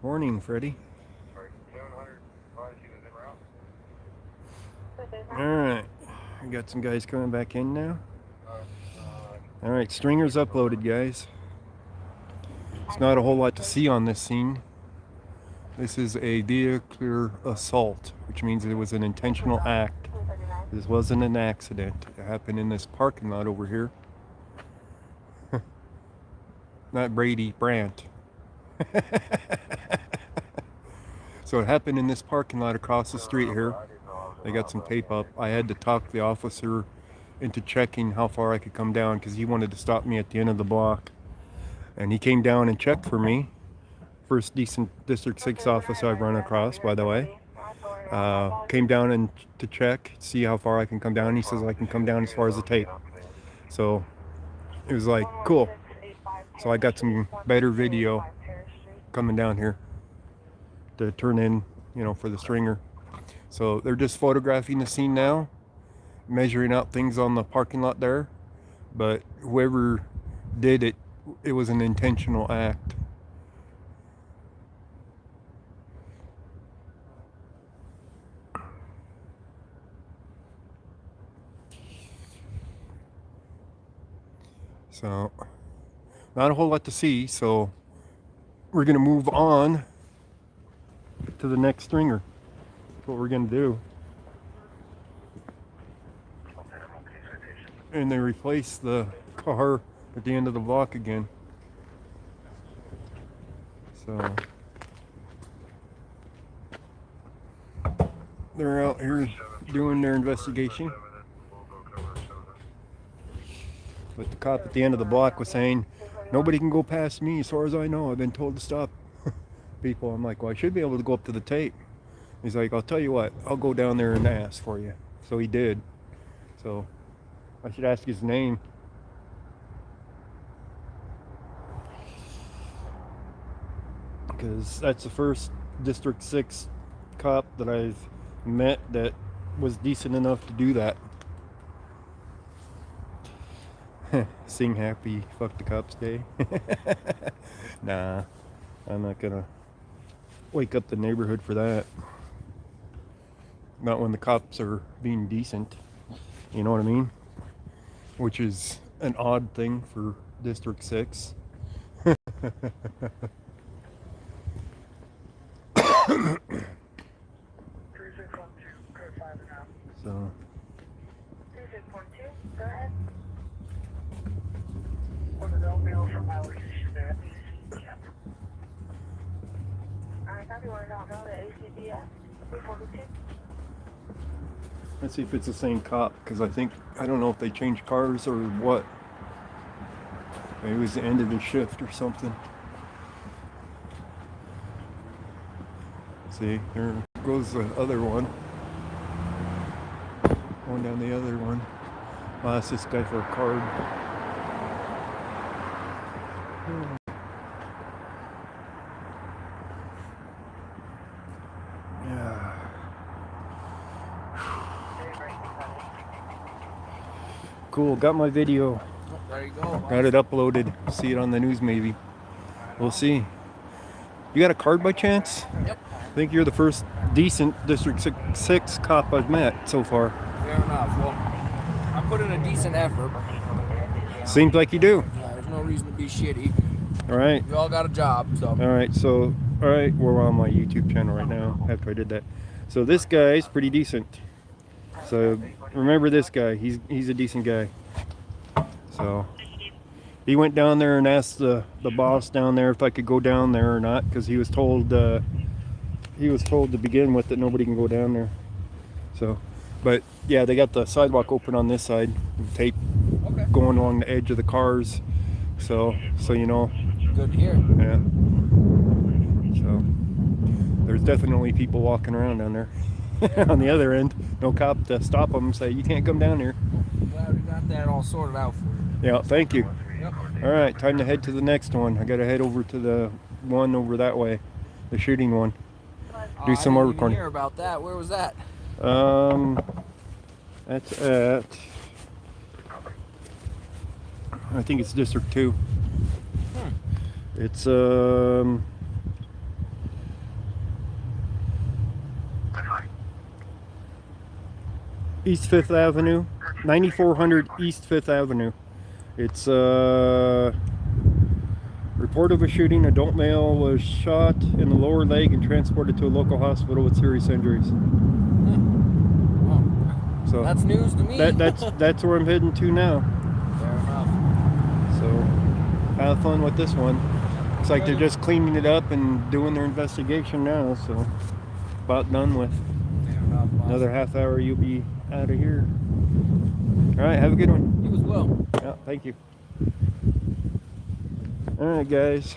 Morning, Freddie. Alright, I got some guys coming back in now. Alright, stringer's uploaded, guys. It's not a whole lot to see on this scene. This is a vehicular assault, which means it was an intentional act. This wasn't an accident. It happened in this parking lot over here. Not Brady, Brandt. So it happened in this parking lot across the street here. They got some tape up. I had to talk the officer into checking how far I could come down because he wanted to stop me at the end of the block. And he came down and checked for me. First decent District 6 officer I've run across, by the way. Came down and to check, see how far I can come down. He says I can come down as far as the tape. So it was like, cool. So I got some better video coming down here to turn in, you know, for the stringer. So they're just photographing the scene now, measuring out things on the parking lot there. But whoever did it, it was an intentional act. So, not a whole lot to see, so we're going to move on to the next stringer. That's what we're going to do. And they replace the car at the end of the block again. So, they're out here doing their investigation. But the cop at the end of the block was saying, nobody can go past me as far as I know. I've been told to stop people. I'm like, well, I should be able to go up to the tape. He's like, I'll tell you what, I'll go down there and ask for you. So he did. So I should ask his name. Because that's the first District 6 cop that I've met that was decent enough to do that. Sing happy fuck the cops day. Nah, I'm not gonna wake up the neighborhood for that. Not when the cops are being decent, you know what I mean? Which is an odd thing for District 6. So 3612, go ahead. let's see if it's the same cop, because I don't know if they changed cars or what. Maybe it was the end of the shift or something. See, there goes the other one. Going down the other one. I'll ask this guy for a card. Yeah. Cool, got my video. There you go. Got it uploaded. See it on the news maybe. We'll see. You got a card by chance? Yep. I think you're the first decent District 6 cop I've met so far. Fair enough. Well, I put in a decent effort. Seems like you do. Yeah, there's no reason to be shitty. All right. We all got a job, so. All right. So, all right, we're on my YouTube channel right now after I did that. So this guy's pretty decent. So remember this guy. He's a decent guy. So he went down there and asked the boss down there if I could go down there or not, because he was told to begin with that nobody can go down there. So, but yeah, they got the sidewalk open on this side, with tape going along the edge of the cars. So you know. Good to hear. Yeah. So there's definitely people walking around down there. On the other end, no cop to stop them and say you can't come down here. Glad we got that all sorted out for you. Yeah, thank you. Yep. All right, time to head to the next one. I gotta head over to the one over that way, the shooting one. Do some more I didn't even recording. hear about that. Where was that? That's at, I think it's District 2. It's East 5th Avenue, 9400 East 5th Avenue. It's report of a shooting. Adult male was shot in the lower leg and transported to a local hospital with serious injuries. Wow. So That's news to me. that's where I'm heading to now. Fair enough. So have fun with this one. Looks like they're just cleaning it up and doing their investigation now. So about done with. Fair enough, boss. Another half hour, you'll be out of here. All right, have a good one. You as well. Yeah, thank you. All right, guys.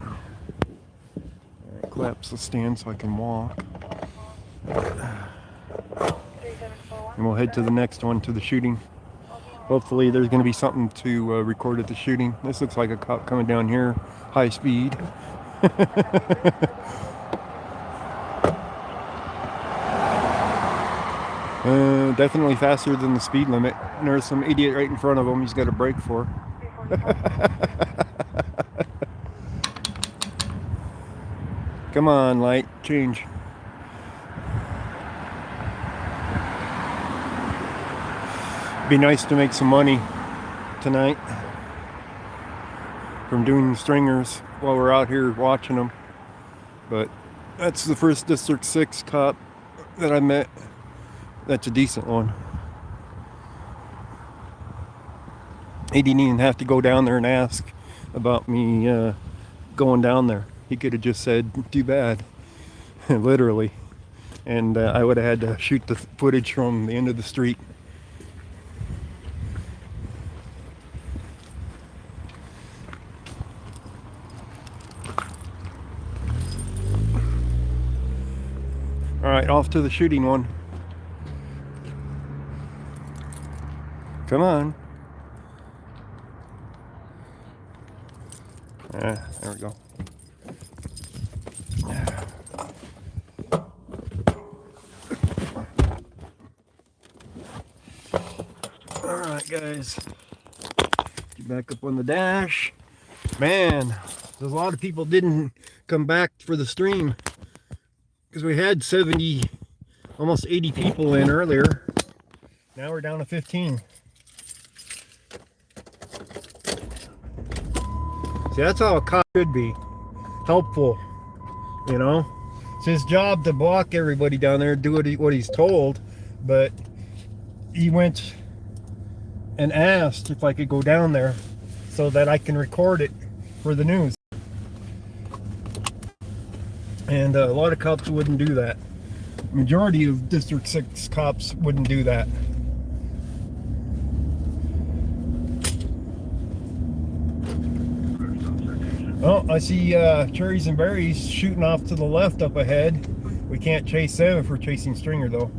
All right, collapse the stand so I can walk. And we'll head to the next one, to the shooting. Hopefully there's going to be something to record at the shooting. This looks like a cop coming down here, high speed. Definitely faster than the speed limit. And there's some idiot right in front of him he's got a brake for. Come on, light, change. Be nice to make some money tonight from doing stringers while we're out here watching them. But that's the first District 6 cop that I met. That's a decent one. He didn't even have to go down there and ask about me going down there. He could have just said, too bad, literally. And I would have had to shoot the footage from the end of the street. All right, off to the shooting one. Come on. There we go. All right, guys. Get back up on the dash. Man, there's a lot of people didn't come back for the stream because we had 70, almost 80 people in earlier. Now we're down to 15. See, that's how a cop should be. Helpful, you know? It's his job to block everybody down there, do what he's told, but he went and asked if I could go down there so that I can record it for the news. And a lot of cops wouldn't do that. Majority of District 6 cops wouldn't do that. Oh, I see cherries and berries shooting off to the left up ahead. We can't chase them if we're chasing stringer though.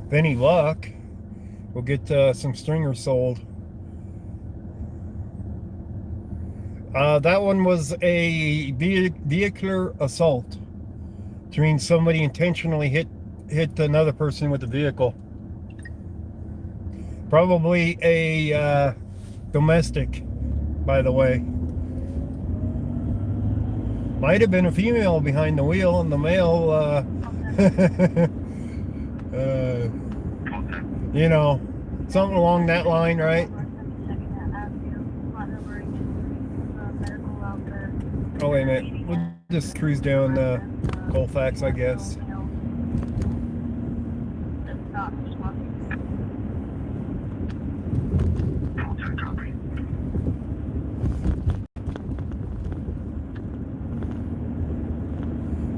If any luck, we'll get some stringers sold. That one was a vehicular assault, which means somebody intentionally hit another person with a vehicle. Probably a domestic, by the way. Might have been a female behind the wheel, and the male, you know, something along that line, right? Oh, wait a minute. We'll just cruise down Colfax, I guess.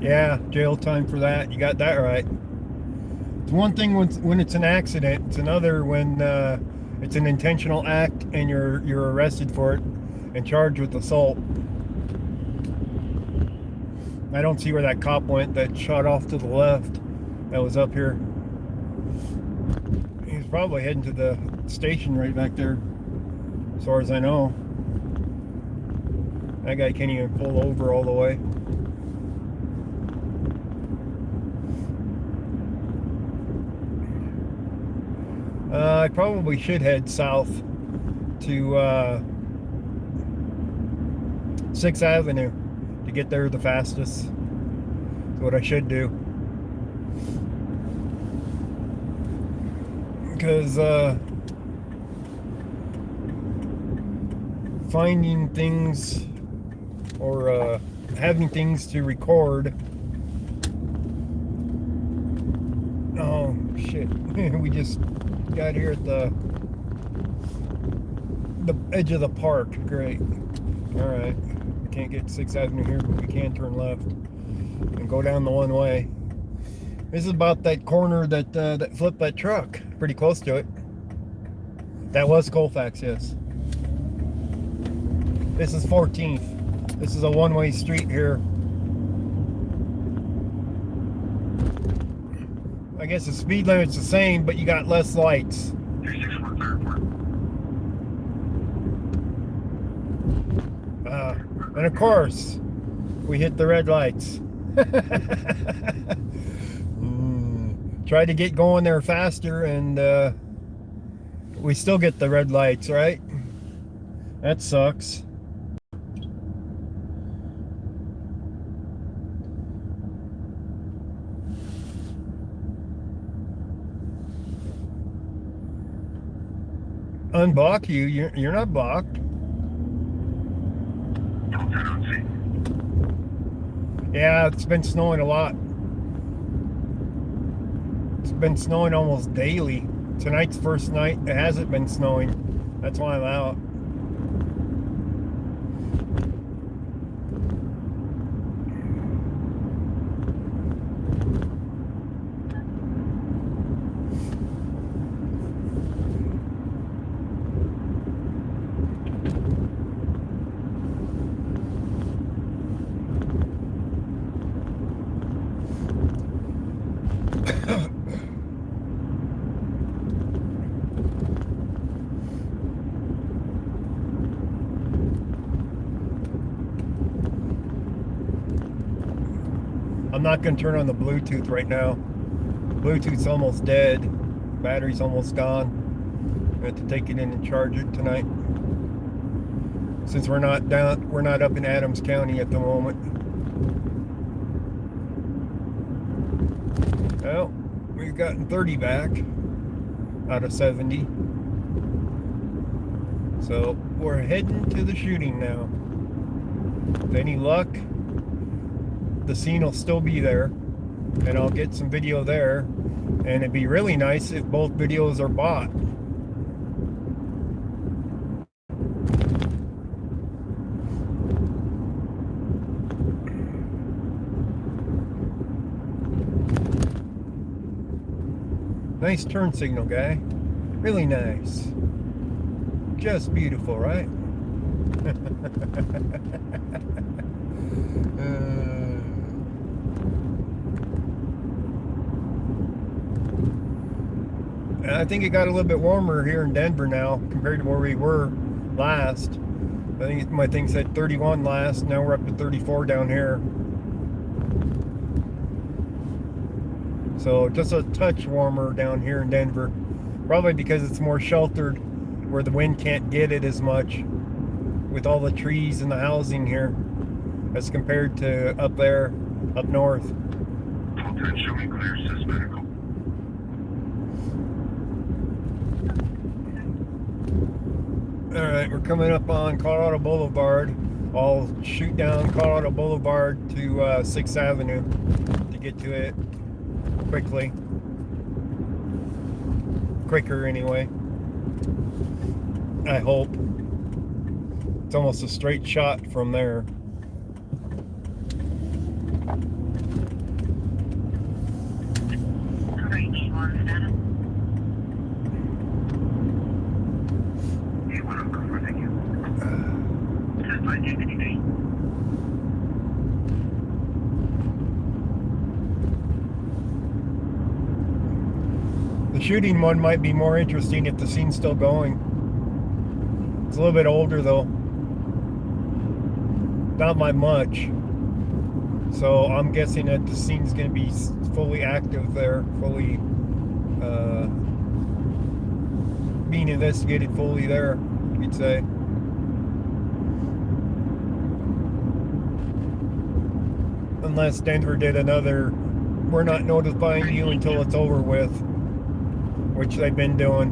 Yeah, jail time for that. You got that right. It's one thing when it's an accident. It's another when it's an intentional act and you're arrested for it and charged with assault. I don't see where that cop went that shot off to the left that was up here. He's probably heading to the station right back there, as far as I know. That guy can't even pull over all the way. I probably should head south to 6th Avenue to get there the fastest. That's what I should do. Because finding things or having things to record. Oh shit. We just got here at the edge of the park. Great. Alright. We can't get 6th Avenue here, but we can turn left and go down the one way. This is about that corner that that flipped that truck. Pretty close to it. That was Colfax, yes. This is 14th. This is a one-way street here. I guess the speed limit's the same, but you got less lights. 361 Fairport. And of course, we hit the red lights. Tried to get going there faster, and we still get the red lights, right? That sucks. Unblock you. You're not blocked. Yeah, it's been snowing a lot. It's been snowing almost daily. Tonight's first night. It hasn't been snowing. That's why I'm out. I'm not going to turn on the Bluetooth right now. Bluetooth's almost dead. Battery's almost gone. I have to take it in and charge it tonight. Since we're not up in Adams County at the moment. Well, we've gotten 30 back out of 70. So we're heading to the shooting now. With any luck, the scene will still be there, and I'll get some video there, and it'd be really nice if both videos are bought. Nice turn signal, guy. Really nice. Just beautiful, right? I think it got a little bit warmer here in Denver now compared to where we were last. I think my thing said 31 last. Now we're up to 34 down here. So just a touch warmer down here in Denver. Probably because it's more sheltered where the wind can't get it as much with all the trees and the housing here as compared to up there, up north. Show me clear, says medical. Alright, we're coming up on Colorado Boulevard. I'll shoot down Colorado Boulevard to 6th Avenue to get to it quickly. Quicker anyway. I hope. It's almost a straight shot from there. The shooting one might be more interesting if the scene's still going. It's a little bit older though. Not by much. So I'm guessing that the scene's going to be fully active there, fully being investigated fully there, you'd say. Unless Denver did another, we're not notifying you until it's over with, which they've been doing,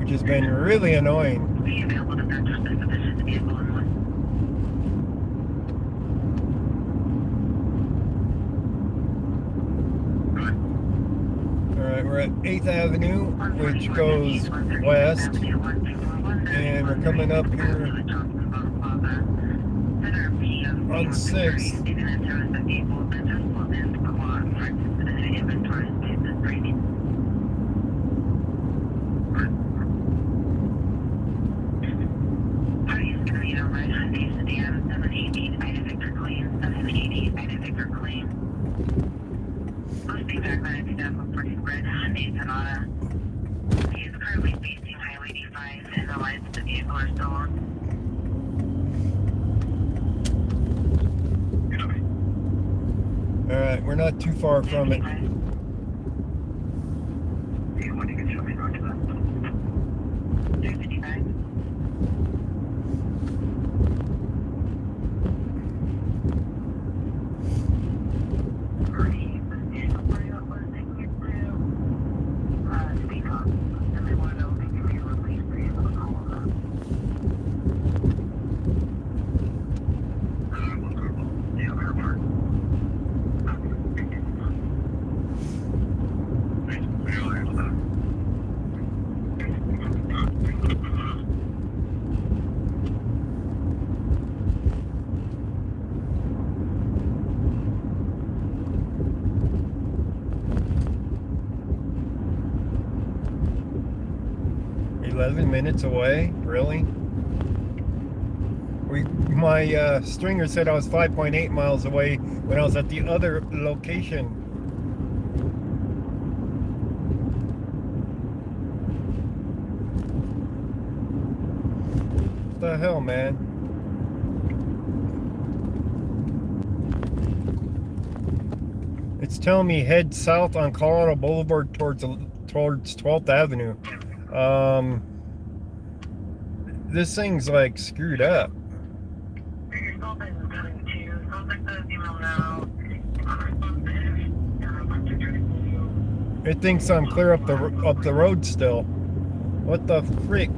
which has been really annoying. Be available to match the position vehicle in one. Alright, we're at 8th Avenue, which goes west, and we're coming up here on 6th. He is currently facing Highway 85 and the lights of the vehicle are still on. Alright, we're not too far from it. When you can show me roger that. 355. Minutes away, really? My stringer said I was 5.8 miles away when I was at the other location. What the hell, man? It's telling me head south on Colorado Boulevard towards 12th Avenue. This thing's like screwed up. It thinks I'm clear up the road still. What the frick?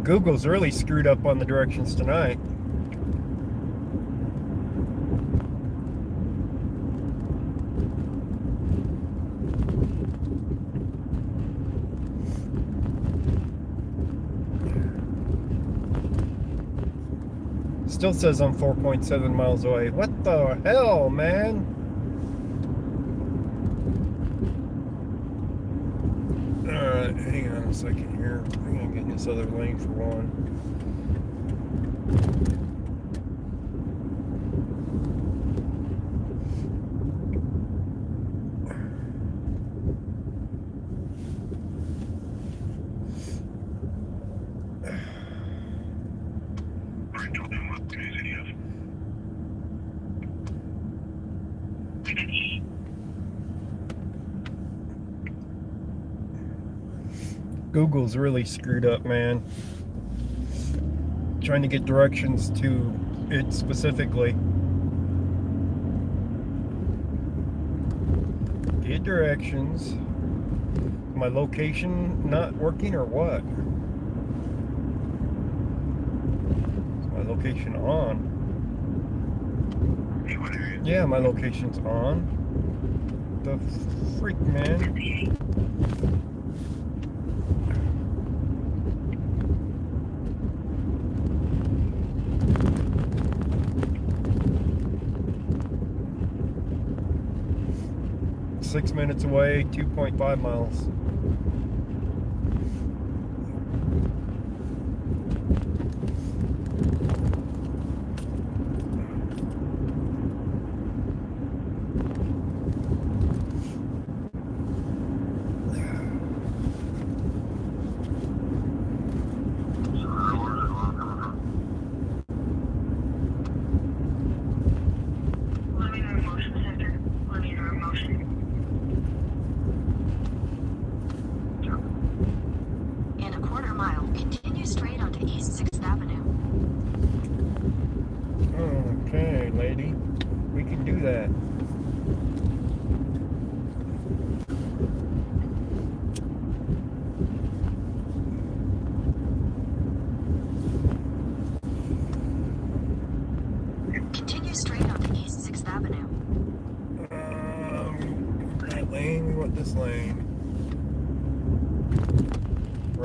Google's really screwed up on the directions tonight. Still says I'm 4.7 miles away. What the hell, man? Alright, hang on a second here. I'm gonna get in this other lane for one. Google's really screwed up, man. Trying to get directions to it specifically. Get directions. My location not working or what? Is my location on? Yeah, my location's on. The freak, man. 6 minutes away, 2.5 miles.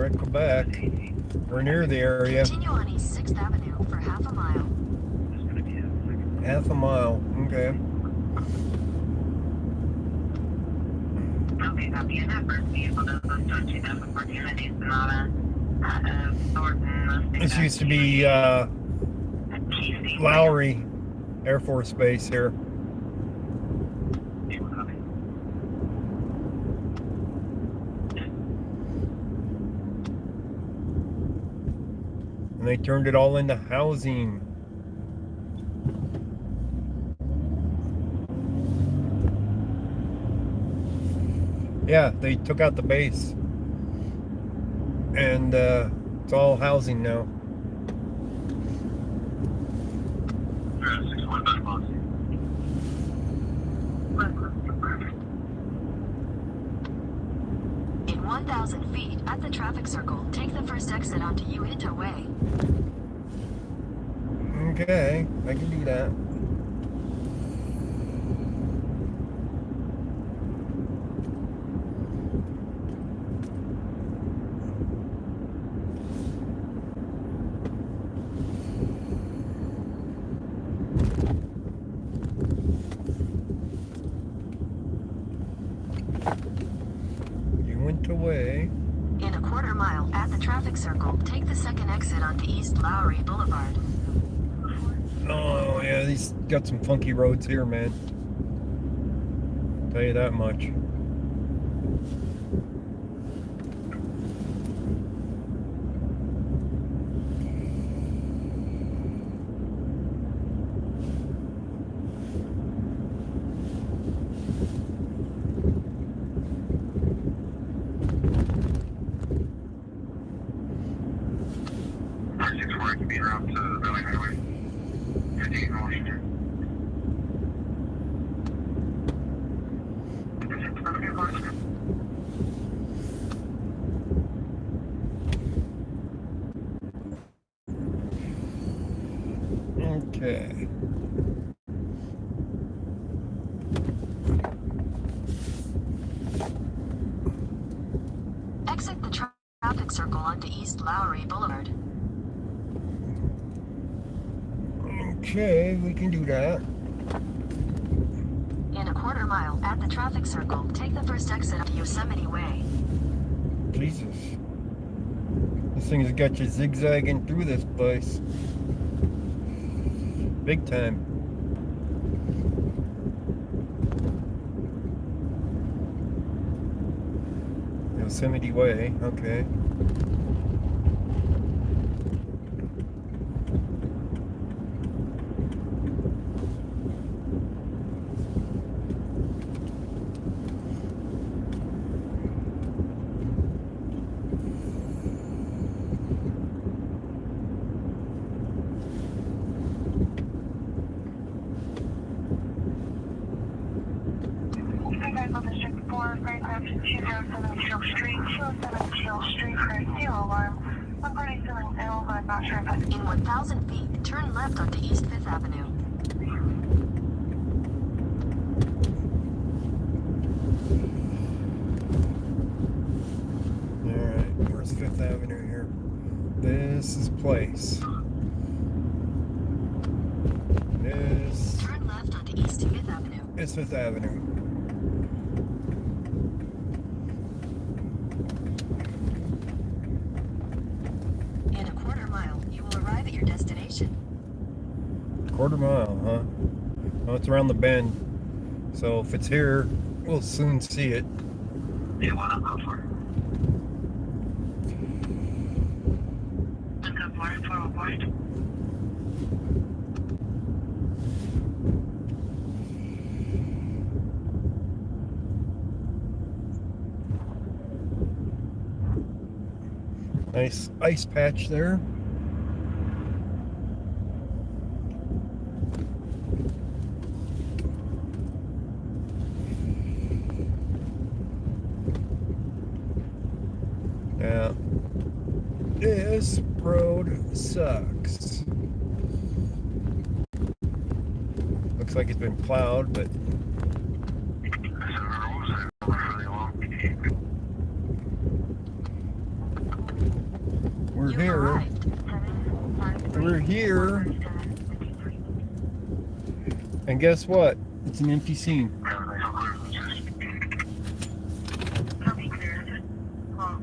Alright, go back. We're near the area. Continue on East 6th Avenue for half a mile. Half a mile. Okay. Okay, copy. And that first vehicle does go to 2014 Hyundai Sonata out of Thornton. This used to be Lowry Air Force Base here. And they turned it all into housing. Yeah, they took out the base. And it's all housing now. In 1,000 feet, at the traffic circle, take the first exit onto Uinta Way. Okay, I can do that. You went away. In a quarter mile, at the traffic circle, take the second exit onto East Lowry Boulevard. Oh yeah, these got some funky roads here, man. Tell you that much. Okay. Exit the traffic circle onto East Lowry Boulevard. Okay, we can do that. In a quarter mile, at the traffic circle, take the first exit onto Yosemite Way. Jesus. This thing has got you zigzagging through this place. Big time. Yosemite Way, okay. District 4, Faircraft 207 Shield Street, 207 Shield Street for a zero alarm. I'm pretty feeling ill, but I'm not sure if I can. In 1,000 feet, turn left onto East 5th Avenue. Alright, where's 5th Avenue here? This is place. This Turn left onto East 5th Avenue. is 5th Avenue. In a quarter mile, you will arrive at your destination. Quarter mile, huh? Well, it's around the bend. So if it's here, we'll soon see it. Yeah, why not go for it? Go for it, forward. Nice ice patch there. Yeah. This road sucks. Looks like it's been plowed, but here. arrived. We're here. And guess what? It's an empty scene. Copy clear. Well,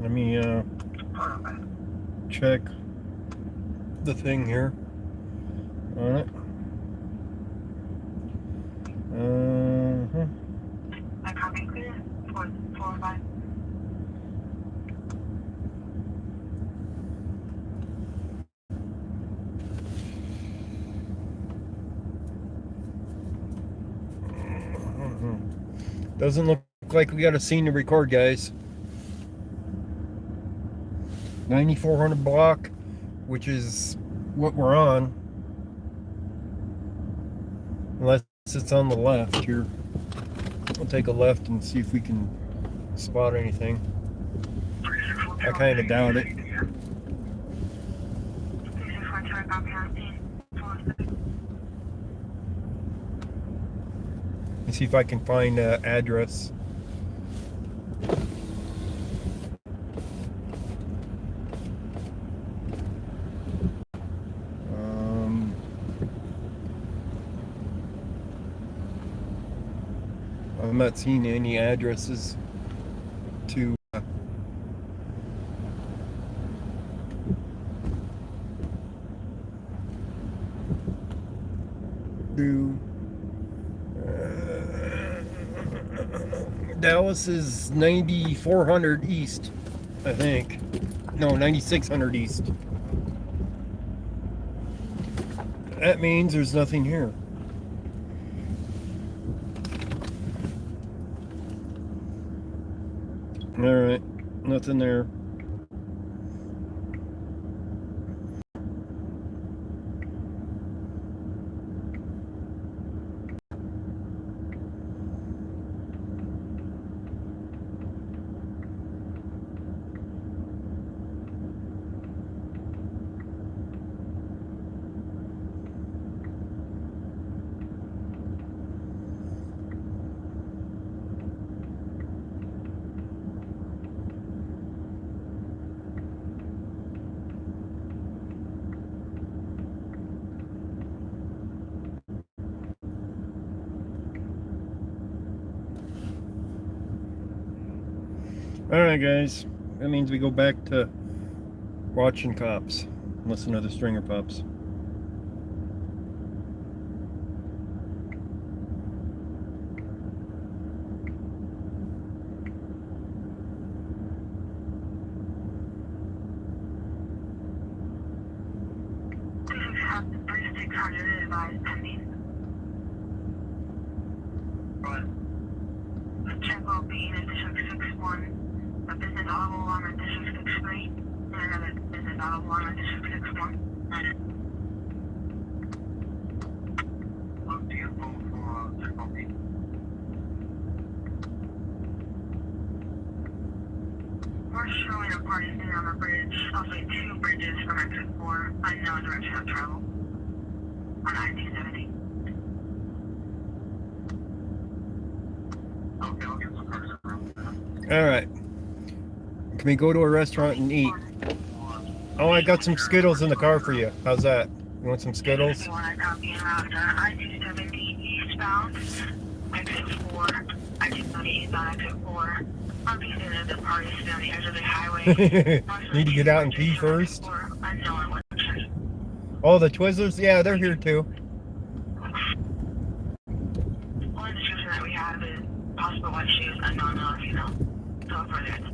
Let me check the thing here on it. I copy clear. 445. Doesn't look like we got a scene to record, guys. 9400 block, which is what we're on. Unless it's on the left here. We'll take a left and see if we can spot anything. I kind of doubt it. Let's see if I can find an address. I'm not seeing any addresses to do. Dallas is 9400 east, I think. No, 9600 east. That means there's nothing here. Alright, nothing there. Alright guys, that means we go back to watching cops. Listen to the stringer pups. Check will be in District 61, a business auto alarm in District 63, and another business auto alarm in District 61. We're showing a party scene on the bridge, also 2 bridges from exit 4, unknown direction of travel, on I-270. Okay, I'll get some cars around that. Alright. Can we go to a restaurant and eat? Oh, I got some Skittles in the car for you. How's that? You want some Skittles? I-270 eastbound, exit 4, I-270 eastbound, exit 4. I'm thinking that the party's on the edge of the highway. Need to get out and pee first? Oh, the Twizzlers? Yeah, they're here too. Only description that we have is possible white shoes, unknown male or female. So further into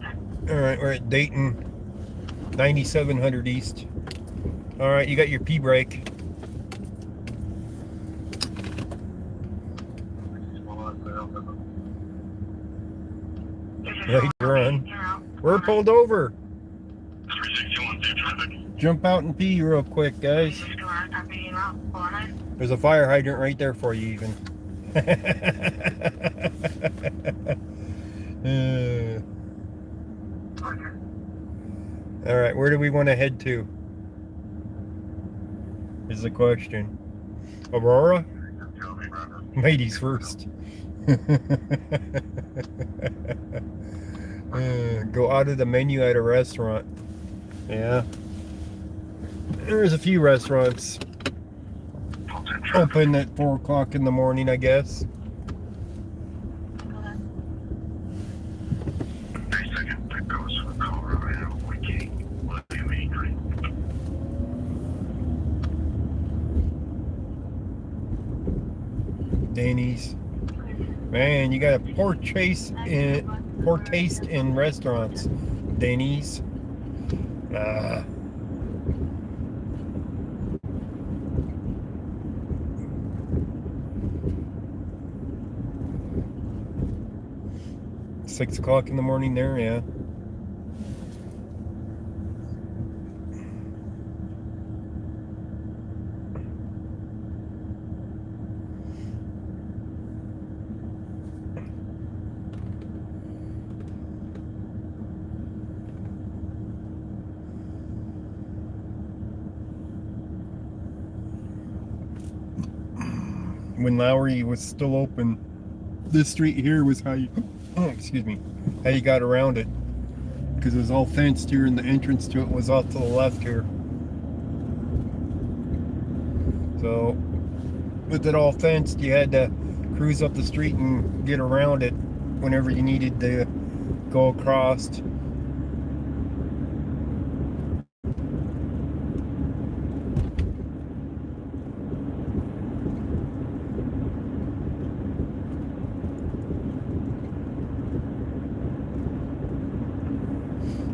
Alright, we're at Dayton, 9700 East. Alright, you got your pee break. Ready to run. We're pulled over. Jump out and pee real quick, guys. There's a fire hydrant right there for you even. All right, where do we want to head to? Is the question. Aurora? Ladies first. Go out of the menu at a restaurant. Yeah. There's a few restaurants open at 4 o'clock in the morning, I guess. Denny's. Man, you got a poor taste in restaurants. Denny's. Ah. Six o'clock in the morning there, yeah. When Lowry was still open, this street here was how you, excuse me, how you got around it, because it was all fenced here and the entrance to it was off to the left here. So with it all fenced, you had to cruise up the street and get around it whenever you needed to go across.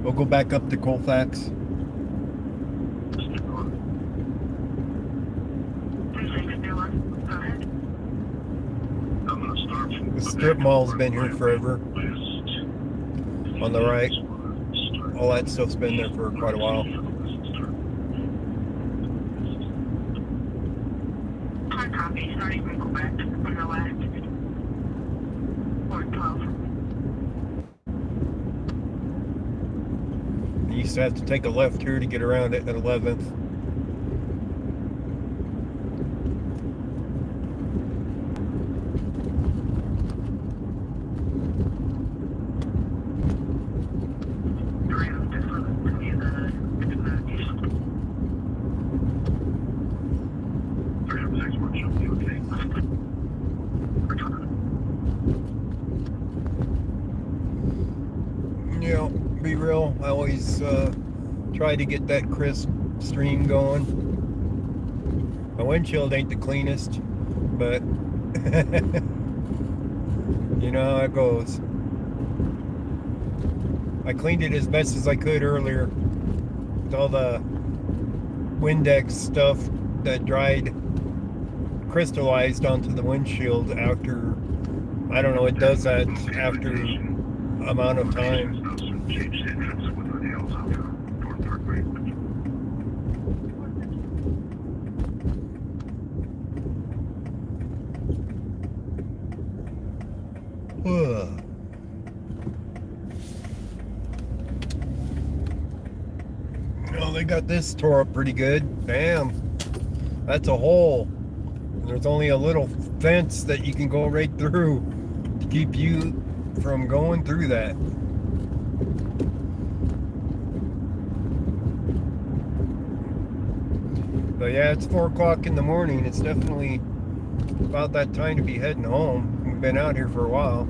We'll go back up to Colfax. The strip mall's been here forever. On the right. All that stuff's been there for quite a while. Hard copy, starting from Quebec on the west. Or 12. You used to have to take a left here to get around it at 11th. Yeah, be real. I always try to get that crisp stream going. My windshield ain't the cleanest, but you know how it goes. I cleaned it as best as I could earlier with all the Windex stuff that dried, crystallized onto the windshield after, I don't know, it does that after amount of time. Oh, they got this tore up pretty good. Damn, that's a hole. And there's only a little fence that you can go right through to keep you from going through that. But yeah, it's 4 o'clock in the morning. It's definitely about that time to be heading home. We've been out here for a while.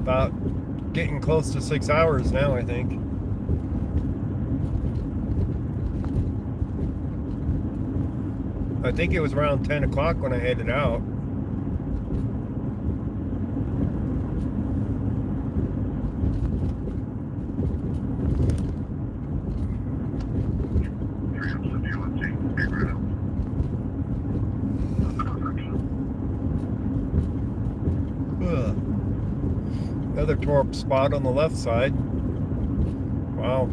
About getting close to 6 hours now, I think. I think it was around 10 o'clock when I headed out. Another tore up spot on the left side. Wow.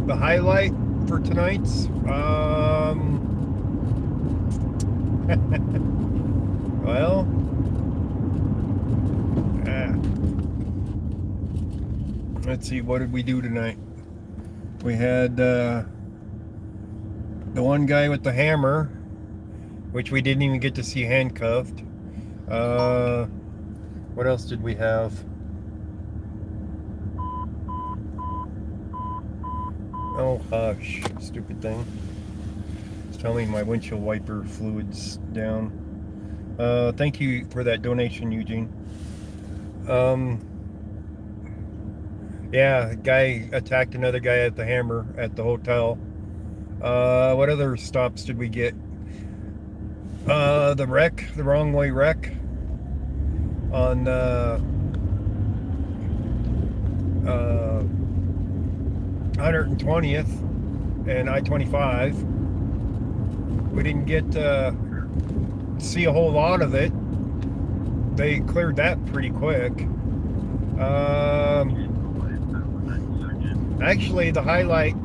The highlight for tonight's, well, let's see, what did we do tonight? We had the one guy with the hammer, which we didn't even get to see handcuffed. What else did we have? Oh, hush, stupid thing. It's telling me my windshield wiper fluid's down. Thank you for that donation, Eugene. Yeah, a guy attacked another guy at the hammer at the hotel. What other stops did we get? The wreck, the wrong way wreck on 120th and I-25. We didn't get to see a whole lot of it. They cleared that pretty quick. Actually, the highlight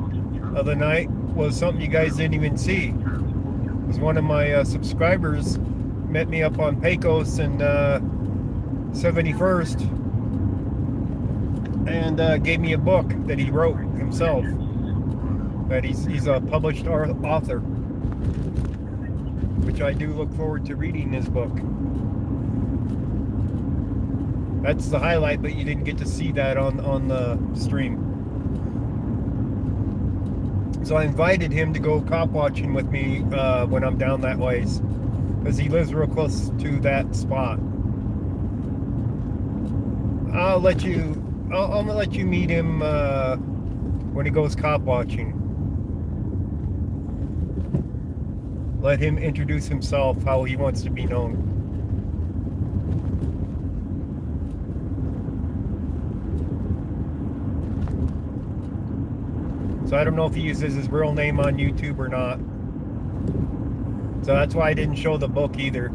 of the night was something you guys didn't even see. It was one of my subscribers met me up on Pecos and 71st and gave me a book that he wrote himself. That he's a published author, which I do look forward to reading his book. That's the highlight, but you didn't get to see that on the stream. So I invited him to go cop watching with me when I'm down that ways, because he lives real close to that spot. I'm gonna let you meet him when he goes cop watching. Let him introduce himself, how he wants to be known. So I don't know if he uses his real name on YouTube or not. So that's why I didn't show the book either.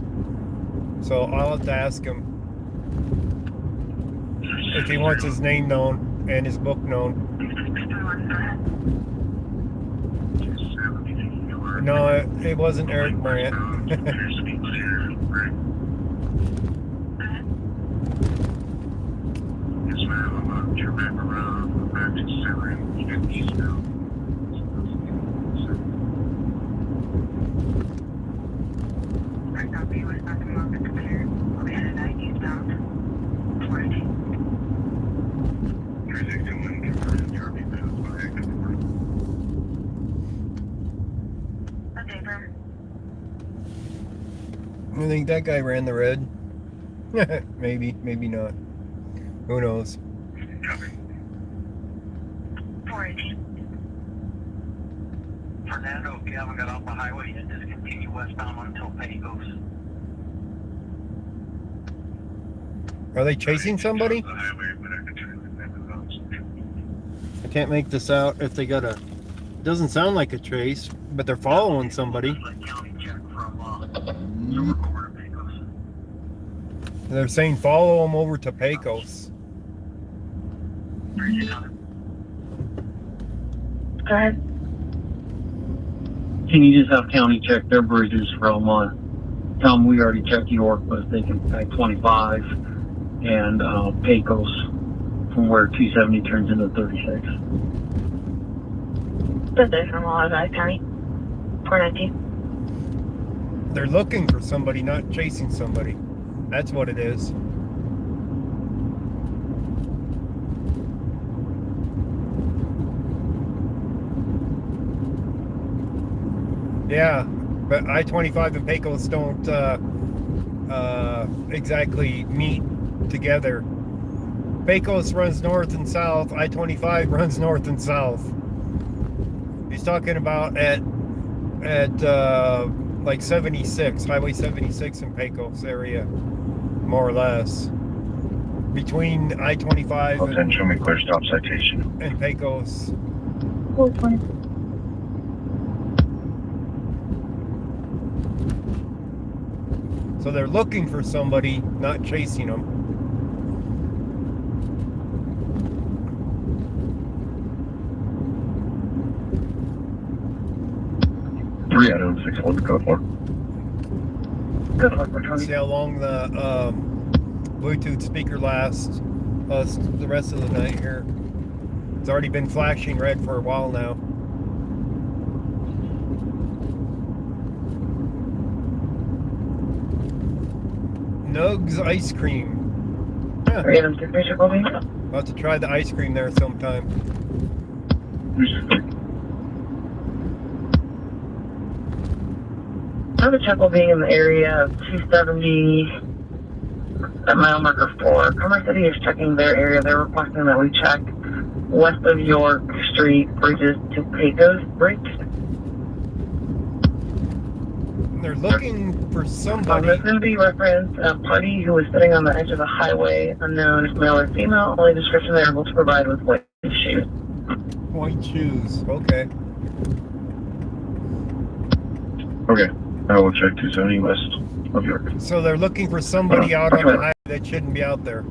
So I'll have to ask him if he wants his name known and his book known. No, it wasn't Eric Brandt. I think that guy ran the red. Maybe, maybe not. Who knows? 418. Fernando, if you haven't got off the highway yet, just continue westbound until Pecos. Are they chasing somebody? I can't make this out if they got a... It doesn't sound like a chase, but they're following somebody. They're saying follow them over to Pecos. Go ahead. Can you just have county check their bridges from tell them we already checked York, but they can pack 25 and Pecos from where 270 turns into 36. That's it from Wildlife County. 419. They're looking for somebody, not chasing somebody. That's what it is. Yeah, but I-25 and Pecos don't exactly meet together. Pecos runs north and south. I-25 runs north and south. He's talking about at like 76, Highway 76 in Pecos area, more or less. Between I-25 and show me clear stop citation. And Pecos. 420. So they're looking for somebody, not chasing them. 6-1, code 4. Good luck, we're See how long the Bluetooth speaker lasts us the rest of the night here. It's already been flashing red for a while now. Nugs ice cream. Huh. Random temperature moving. I'll have to try the ice cream there sometime. 363. I have a chuckle being in the area of 270 at mile marker 4. Commerce City is checking their area. They're requesting that we check west of York Street bridges to Pecos Bridge. They're looking for somebody. There's going to be reference a party who was sitting on the edge of the highway, unknown if male or female. Only description they're able to provide with white shoes. White shoes. Okay. Okay, I will check 270 west of York. So they're looking for somebody out on the highway that shouldn't be out there.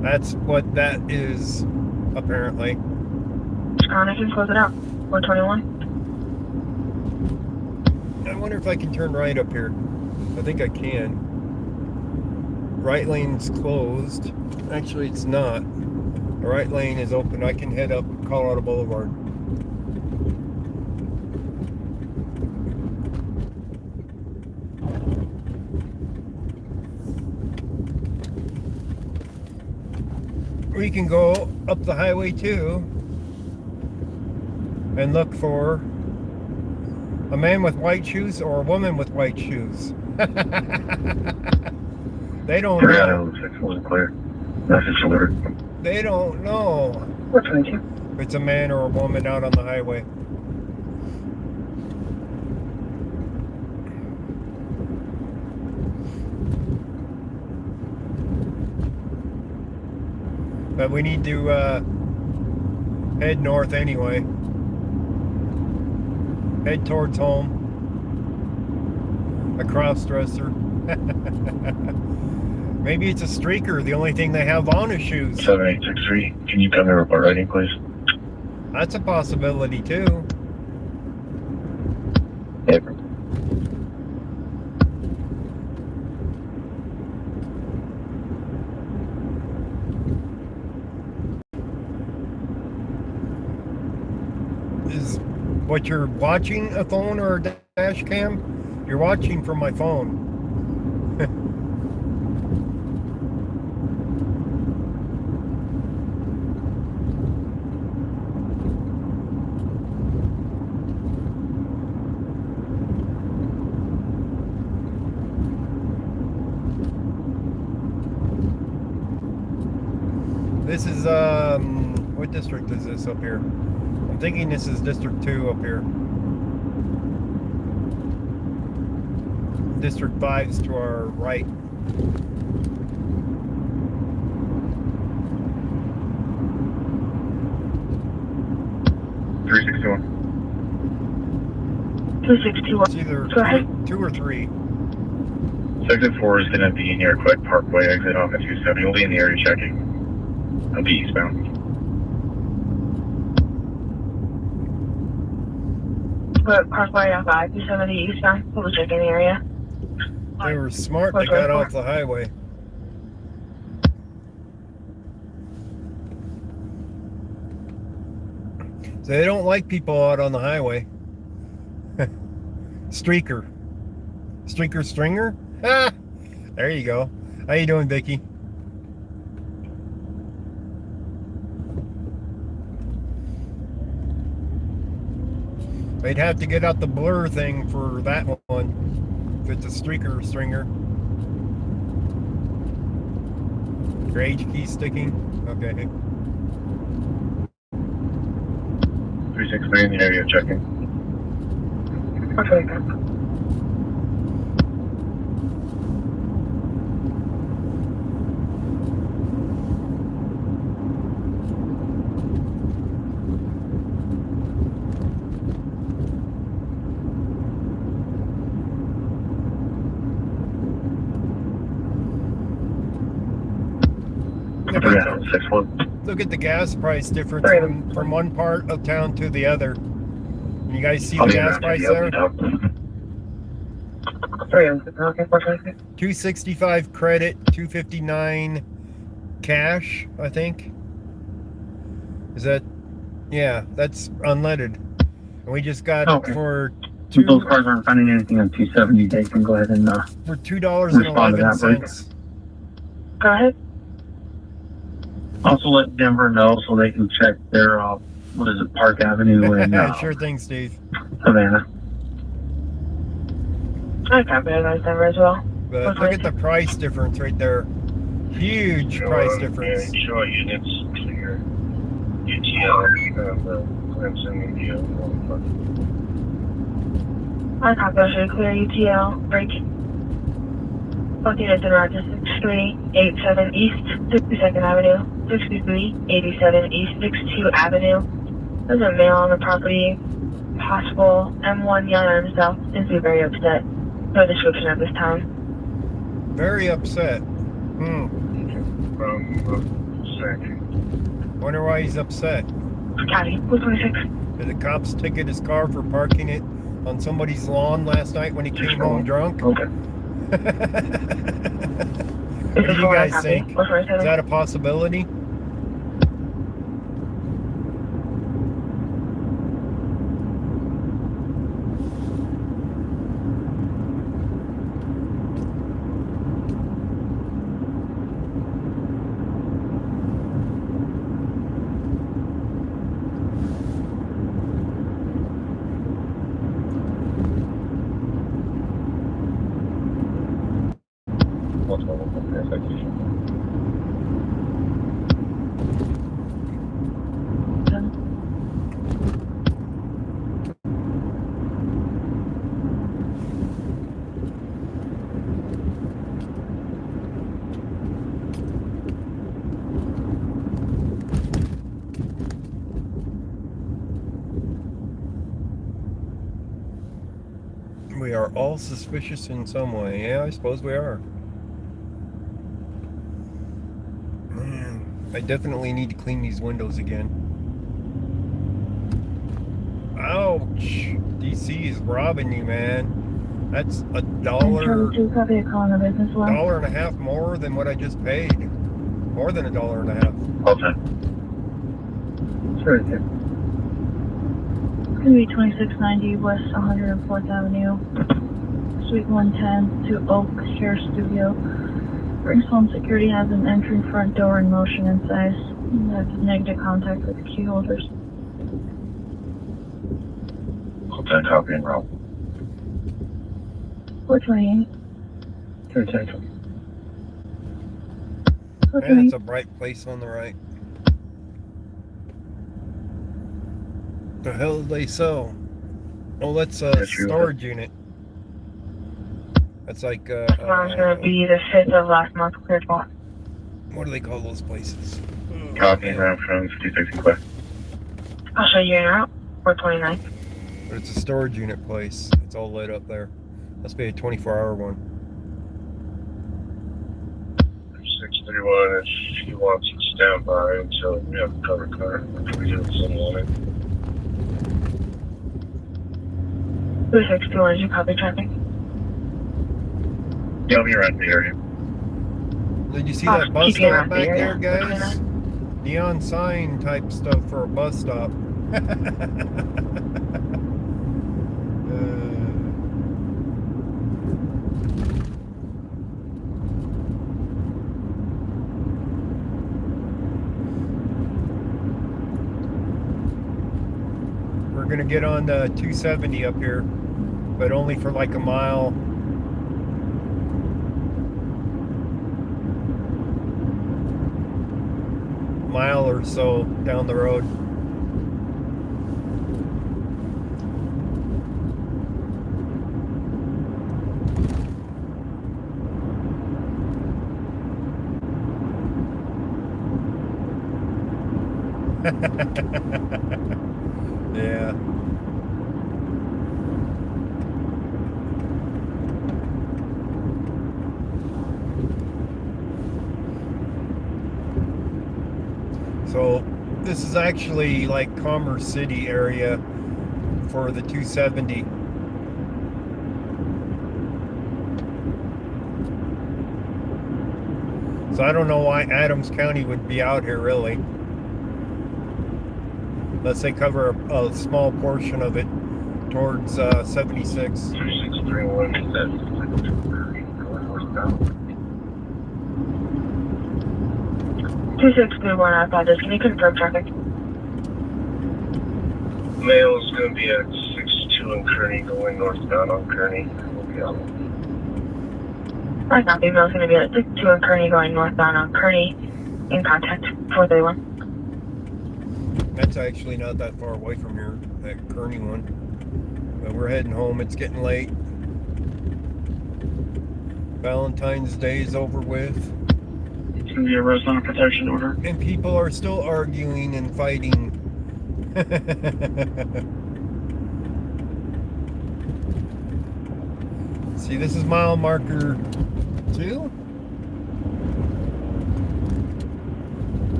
That's what that is, apparently. I can close it out. 121. I wonder if I can turn right up here. I think I can. Right lane's closed. Actually, it's not. The right lane is open. I can head up Colorado Boulevard. We can go up the highway too and look for a man with white shoes or a woman with white shoes. They don't know. 6-1 clear. Message delivered. They don't know 422. if it's a man or a woman out on the highway. But we need to head north anyway. Head towards home. A cross-dresser. Maybe it's a streaker. The only thing they have on is shoes. 7863. Can you come here report writing, please? That's a possibility too. April. Is what you're watching a phone or a dash cam? You're watching from my phone. This is what district is this up here? I'm thinking this is District 2 up here. District 5's to our right. $361. 261. It's either Go ahead. 2 or 3. Sector 4 is going to be near Quebec Parkway, exit off at 270. We'll be in the area checking. I'll be eastbound. But Parkway off I-270 eastbound. We'll be checking the area. They were smart. They got off the highway. So they don't like people out on the highway. Streaker. Streaker stringer? Ah! There you go. How you doing, Vicky? They'd have to get out the blur thing for that one. If it's a streaker stringer. Your H key sticking? Okay. 363 in the area checking. Okay. Yeah, 6-1. Look at the gas price difference from one part of town to the other. Can you guys see I'll the be gas around price to there? the open top. Sorry, okay, 426. 265 credit, 259 cash, I think. Is that? Yeah, that's unleaded. And we just got Okay. it for If those cars aren't finding anything on 270, they can go ahead and for respond to that, right? $2.11. Go ahead. Also let Denver know so they can check their, what is it, Park Avenue and Sure thing, Steve. Savannah. I copy it on Denver as well. But look at the price difference right there. Huge price difference. Show units clear. UTL, Clemson, India. I copy, I should clear UTL, break. Located in Roger 6387 East 62nd Avenue, 6387 East 62 Avenue. There's a male on the property, possible M1 yelling at himself, seems to be very upset. No description at this time. Very upset. Wonder why he's upset. Copy, 426. Did the cops ticket his car for parking it on somebody's lawn last night when he came home drunk? Okay. What do you guys think? Is that a possibility? We are all suspicious in some way. Yeah, I suppose we are. Man, I definitely need to clean these windows again. Ouch! DC is robbing you, man. That's $1.50 more than what I just paid. More than $1.50. Okay. Sure, okay. It's going to be 2690 West 104th Avenue, Suite 110 to Oak Hair Studio. Brings home security has an entry front door in motion inside. You have negative contact with the key holders. Okay, copy and roll. 428. Sure, take And it's a bright place on the right. The hell did they sell? Oh, that's a storage unit. That's like Tomorrow's going to be the 5th of last month cleared block. what do they call those places? Copy and round from 56 Quest. I'll show you in route. 429. But it's a storage unit place. It's all lit up there. Must be a 24-hour one. 631, if she wants to stand by until we have a cover car. We do some on it. 2621, did you copy traffic? Yeah, I'll be around the area. Did you see that bus keep you stop around back the area. there, guys? Neon sign type stuff for a bus stop. We're gonna get on the 270 up here, but only for like a mile. Mile or so down the road. Yeah. So this is actually like Commerce City area. for the 270. So I don't know why Adams County would be out here really. Unless they cover a small portion of it towards 76. 2631, northbound. 2631 outside this. Can you confirm traffic? Mail is going to be at 62 in Kearney, going northbound on Kearney. We'll be on. I copy. Mail is going to be at 62 in Kearney going northbound on Kearney. In contact 431. That's actually not that far away from here, that Kearney one. But we're heading home. It's getting late. Valentine's Day is over with. It's going to be a resident protection order. And people are still arguing and fighting. See, this is mile marker 2.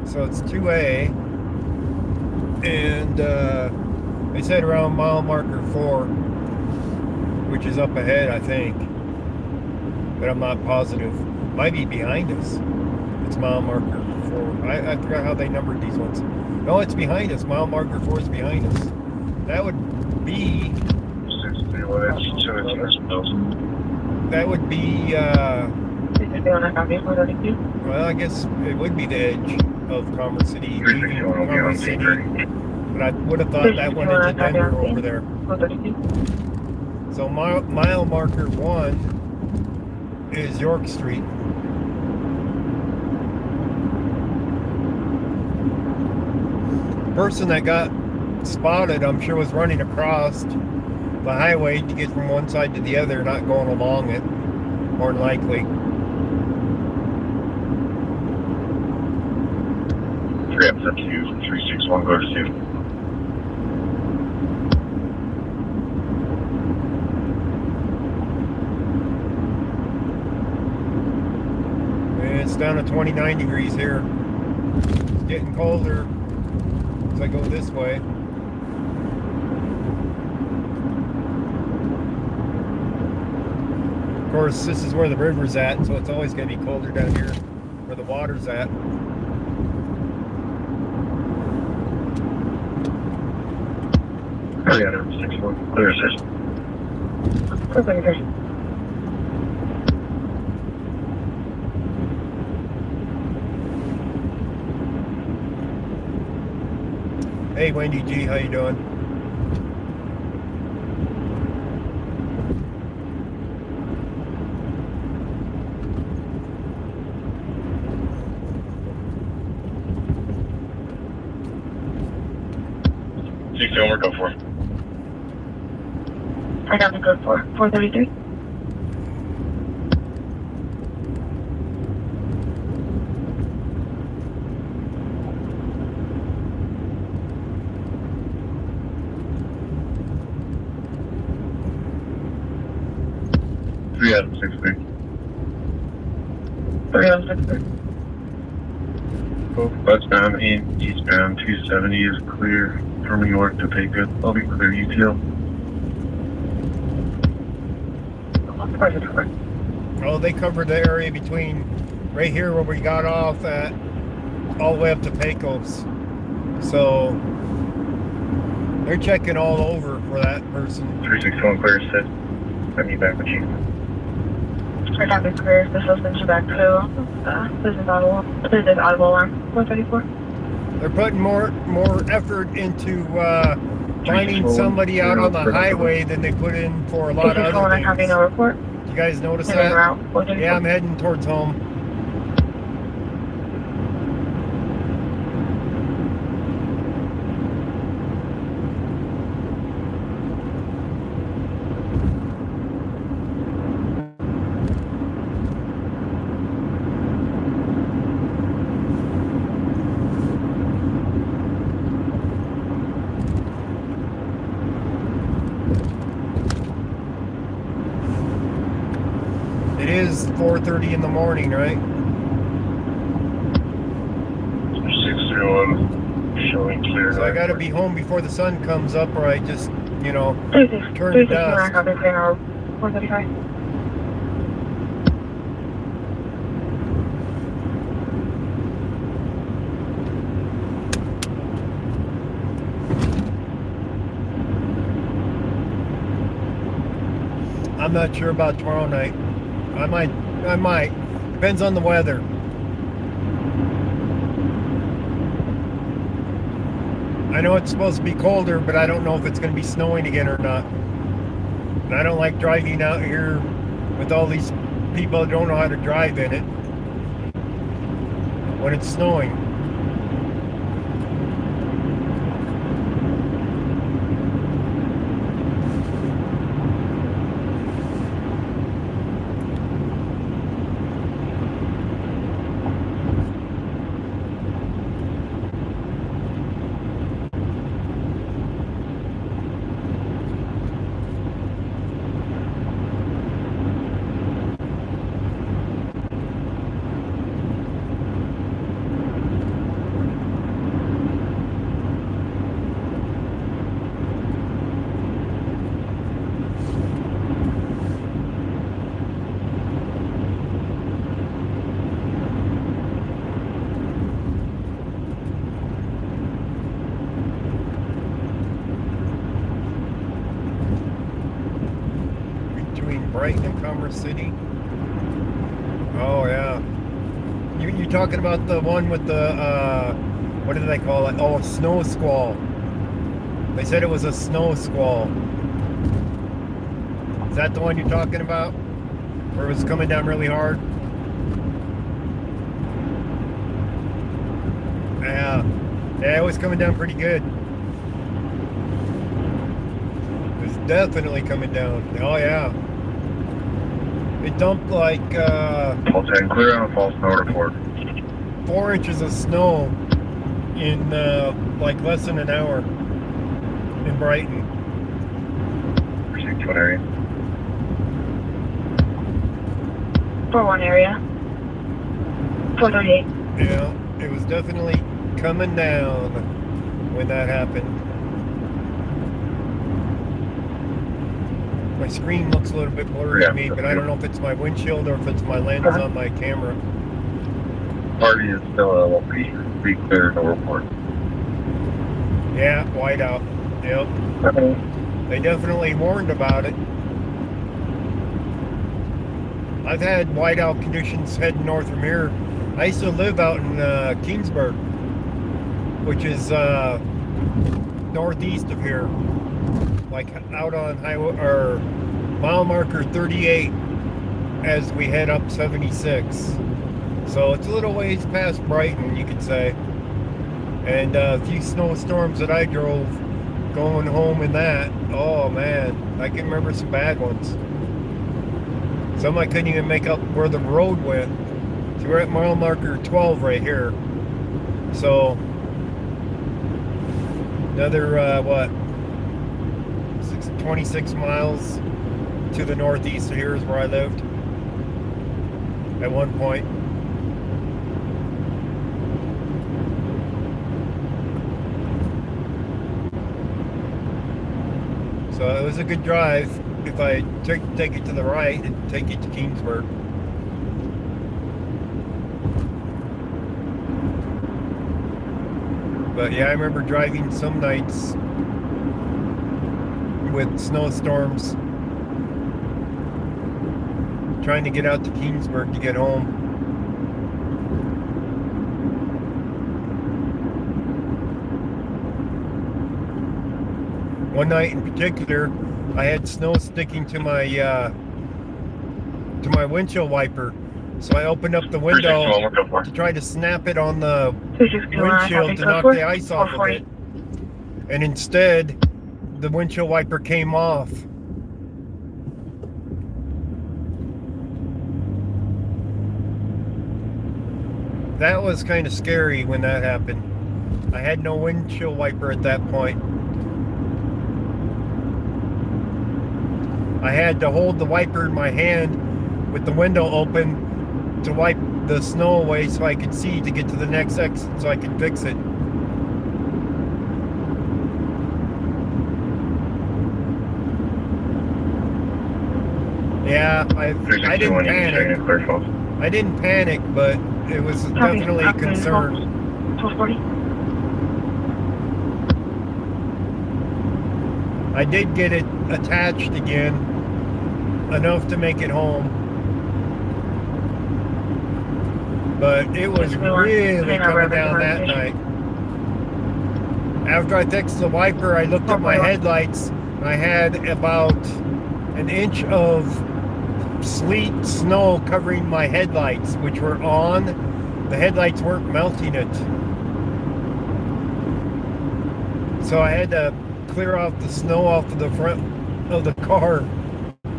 So it's 2A. And they said around mile marker 4, which is up ahead, I think. But I'm not positive. Might be behind us. It's mile marker 4. I forgot how they numbered these ones. No, it's behind us. Mile marker 4 is behind us. That would be... 631, that's 2 That would be... 631 on copy 432. well, I guess it would be the edge of Commerce City. 361 will be on Commerce City. Kearney. But I would have thought that went into Denver over there. 432. So mile marker 1 is York Street. Person that got spotted, I'm sure, was running across the highway to get from one side to the other, not going along it, more than likely. 3 up to 361, go to 2. And it's down to 29 degrees here. It's getting colder as I go this way. Of course, this is where the river's at, so it's always going to be colder down here where the water's at. Oh, yeah, 61. Clear assist. 433. Hey, Wendy G, how you doing? We're go for. I got the code for 433. Three out of 63. 363. Cool. Westbound and eastbound 270 is clear from New York to Pecos. I'll be clear UTL. Oh, they covered the area between right here where we got off at all the way up to Pecos. So they're checking all over for that person. 361 clear said. I'll be back with you. I got the clear. This has been back to this is audible alarm 434. They're putting more effort into finding somebody out on the highway than they put in for a lot of other I copy no things. report. You guys notice And en that? route 434. Yeah, I'm heading towards home. It is 4:30 in the morning, right? 631 showing Clear. So I gotta be home before the sun comes up, or I just, you know, 36, turn to 36, dust. copy, clear now, 435. I'm not sure about tomorrow night. I might. Depends on the weather. I know it's supposed to be colder, but I don't know if it's going to be snowing again or not. And I don't like driving out here with all these people that don't know how to drive in it when it's snowing. Between Brighton and Commerce City. Oh yeah. You talking about the one with the what did they call it? Oh, a snow squall. They said it was a snow squall. Is that the one you're talking about? Where it was coming down really hard? Yeah. Yeah, it was coming down pretty good. It was definitely coming down. Oh yeah. It dumped like All 10 clear on a false snow report. 4 inches of snow in like less than an hour in Brighton. Proceed to an area. 41 area. 438. Yeah, it was definitely coming down when that happened. My screen looks a little bit blurry to me, but I don't know if it's my windshield or if it's my lens on my camera. Party is still won't be clear, no report. Yeah, whiteout. Yep. Okay. They definitely warned about it. I've had whiteout conditions heading north from here. I used to live out in Kingsburg, which is northeast of here, like out on highway or mile marker 38 as we head up 76. So it's a little ways past Brighton, you could say. And a few snowstorms that I drove going home in that. Oh man, I can remember some bad ones. Some I couldn't even make up where the road went. So we're at mile marker 12 right here. So another 26 miles to the northeast of here is where I lived at one point. So it was a good drive if I take it to the right and take it to Kingsburg. But yeah, I remember driving some nights with snowstorms, trying to get out to Kingsburg to get home. One night in particular, I had snow sticking to my windshield wiper, so I opened up the window to try to snap it on the windshield to knock the ice off of it, and instead the windshield wiper came off. That was kind of scary when that happened. I had no windshield wiper at that point. I had to hold the wiper in my hand with the window open to wipe the snow away so I could see to get to the next exit so I could fix it. Yeah, I 3621, didn't you can panic. check in Clear Falls. I didn't panic, but it was definitely a concern. 1240. I did get it attached again, enough to make it home. But it was really coming down that night. After I fixed the wiper, I looked at my headlights. I had about an inch of sleet, snow covering my headlights, which were on. The headlights weren't melting it. So I had to clear off the snow off of the front of the car.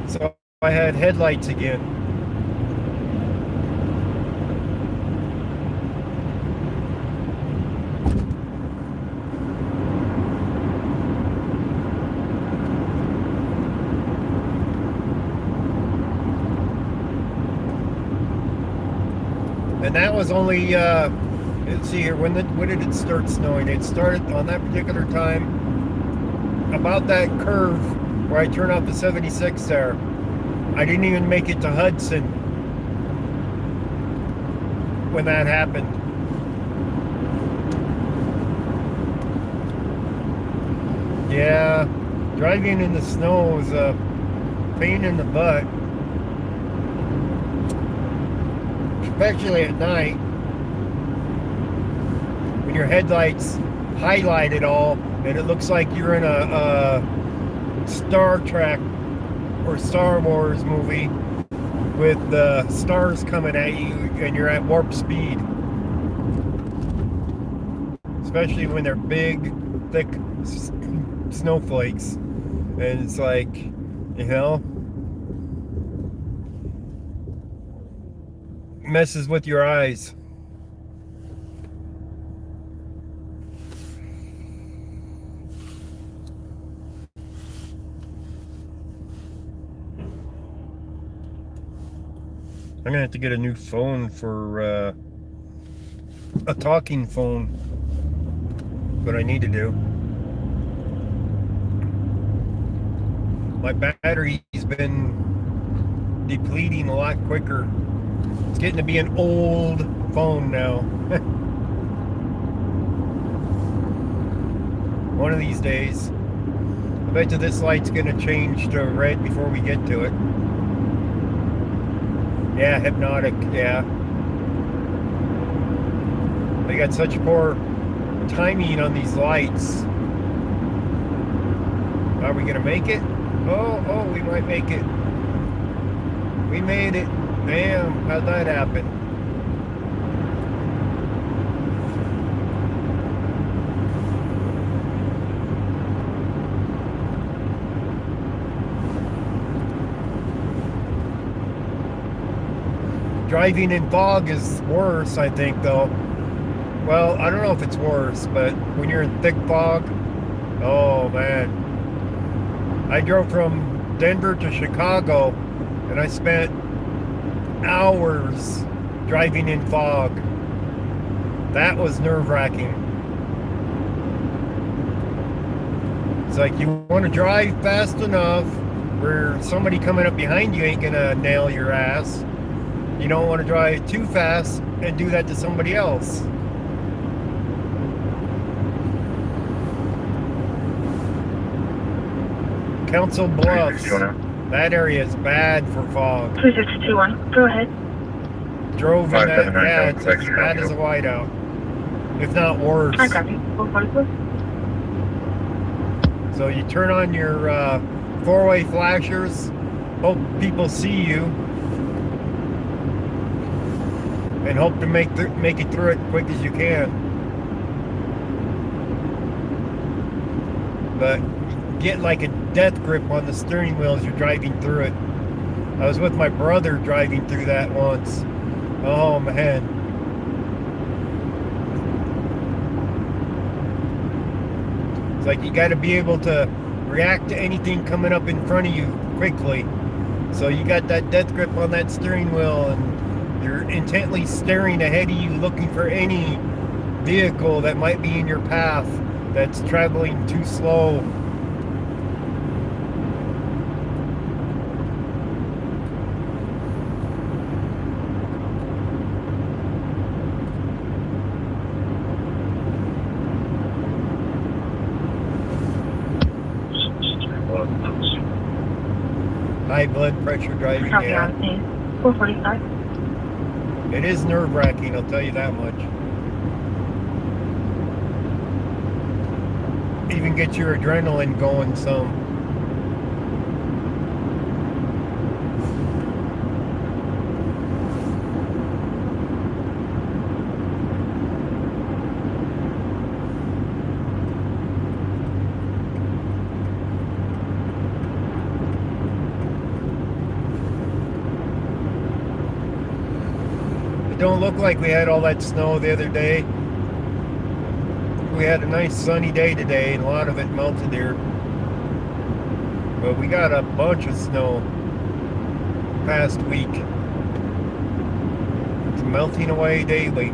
So I had headlights again. And that was only, let's see here, when did it start snowing? It started on that particular time, about that curve where I turn off the 76 there. I didn't even make it to Hudson when that happened. Yeah, driving in the snow was a pain in the butt. Especially at night, when your headlights highlight it all, and it looks like you're in a Star Trek or Star Wars movie with the stars coming at you, and you're at warp speed. Especially when they're big, thick snowflakes, and it's like, you know, messes with your eyes. I'm gonna have to get a new phone for a talking phone, but I need to do. My battery's been depleting a lot quicker. It's getting to be an old phone now. One of these days. I bet you this light's gonna change to red before we get to it. Yeah, hypnotic, yeah. They got such poor timing on these lights. Are we gonna make it? Oh, we might make it. We made it. Damn, how'd that happen? Driving in fog is worse, I think, though. Well, I don't know if it's worse, but when you're in thick fog, oh man. I drove from Denver to Chicago, and I spent hours driving in fog. That was nerve-wracking. It's like you want to drive fast enough where somebody coming up behind you ain't gonna nail your ass. You don't want to drive too fast and do that to somebody else. Council Bluffs. That area is bad for fog. 3621, go ahead. Drove in that, yeah, it's as bad as a whiteout. If not worse. I copy. 444. So you turn on your four-way flashers, hope people see you, and hope to make it through it quick as you can. But get like a death grip on the steering wheel as you're driving through it. I was with my brother driving through that once. Oh man. It's like you got to be able to react to anything coming up in front of you quickly. So you got that death grip on that steering wheel, and you're intently staring ahead of you, looking for any vehicle that might be in your path that's traveling too slow. high blood pressure driving. Copy Yeah, on scene. 445. it is nerve-wracking, I'll tell you that much. Even get your adrenaline going some. It don't look like we had all that snow the other day. We had a nice sunny day today, and a lot of it melted here. But we got a bunch of snow past week. It's melting away daily.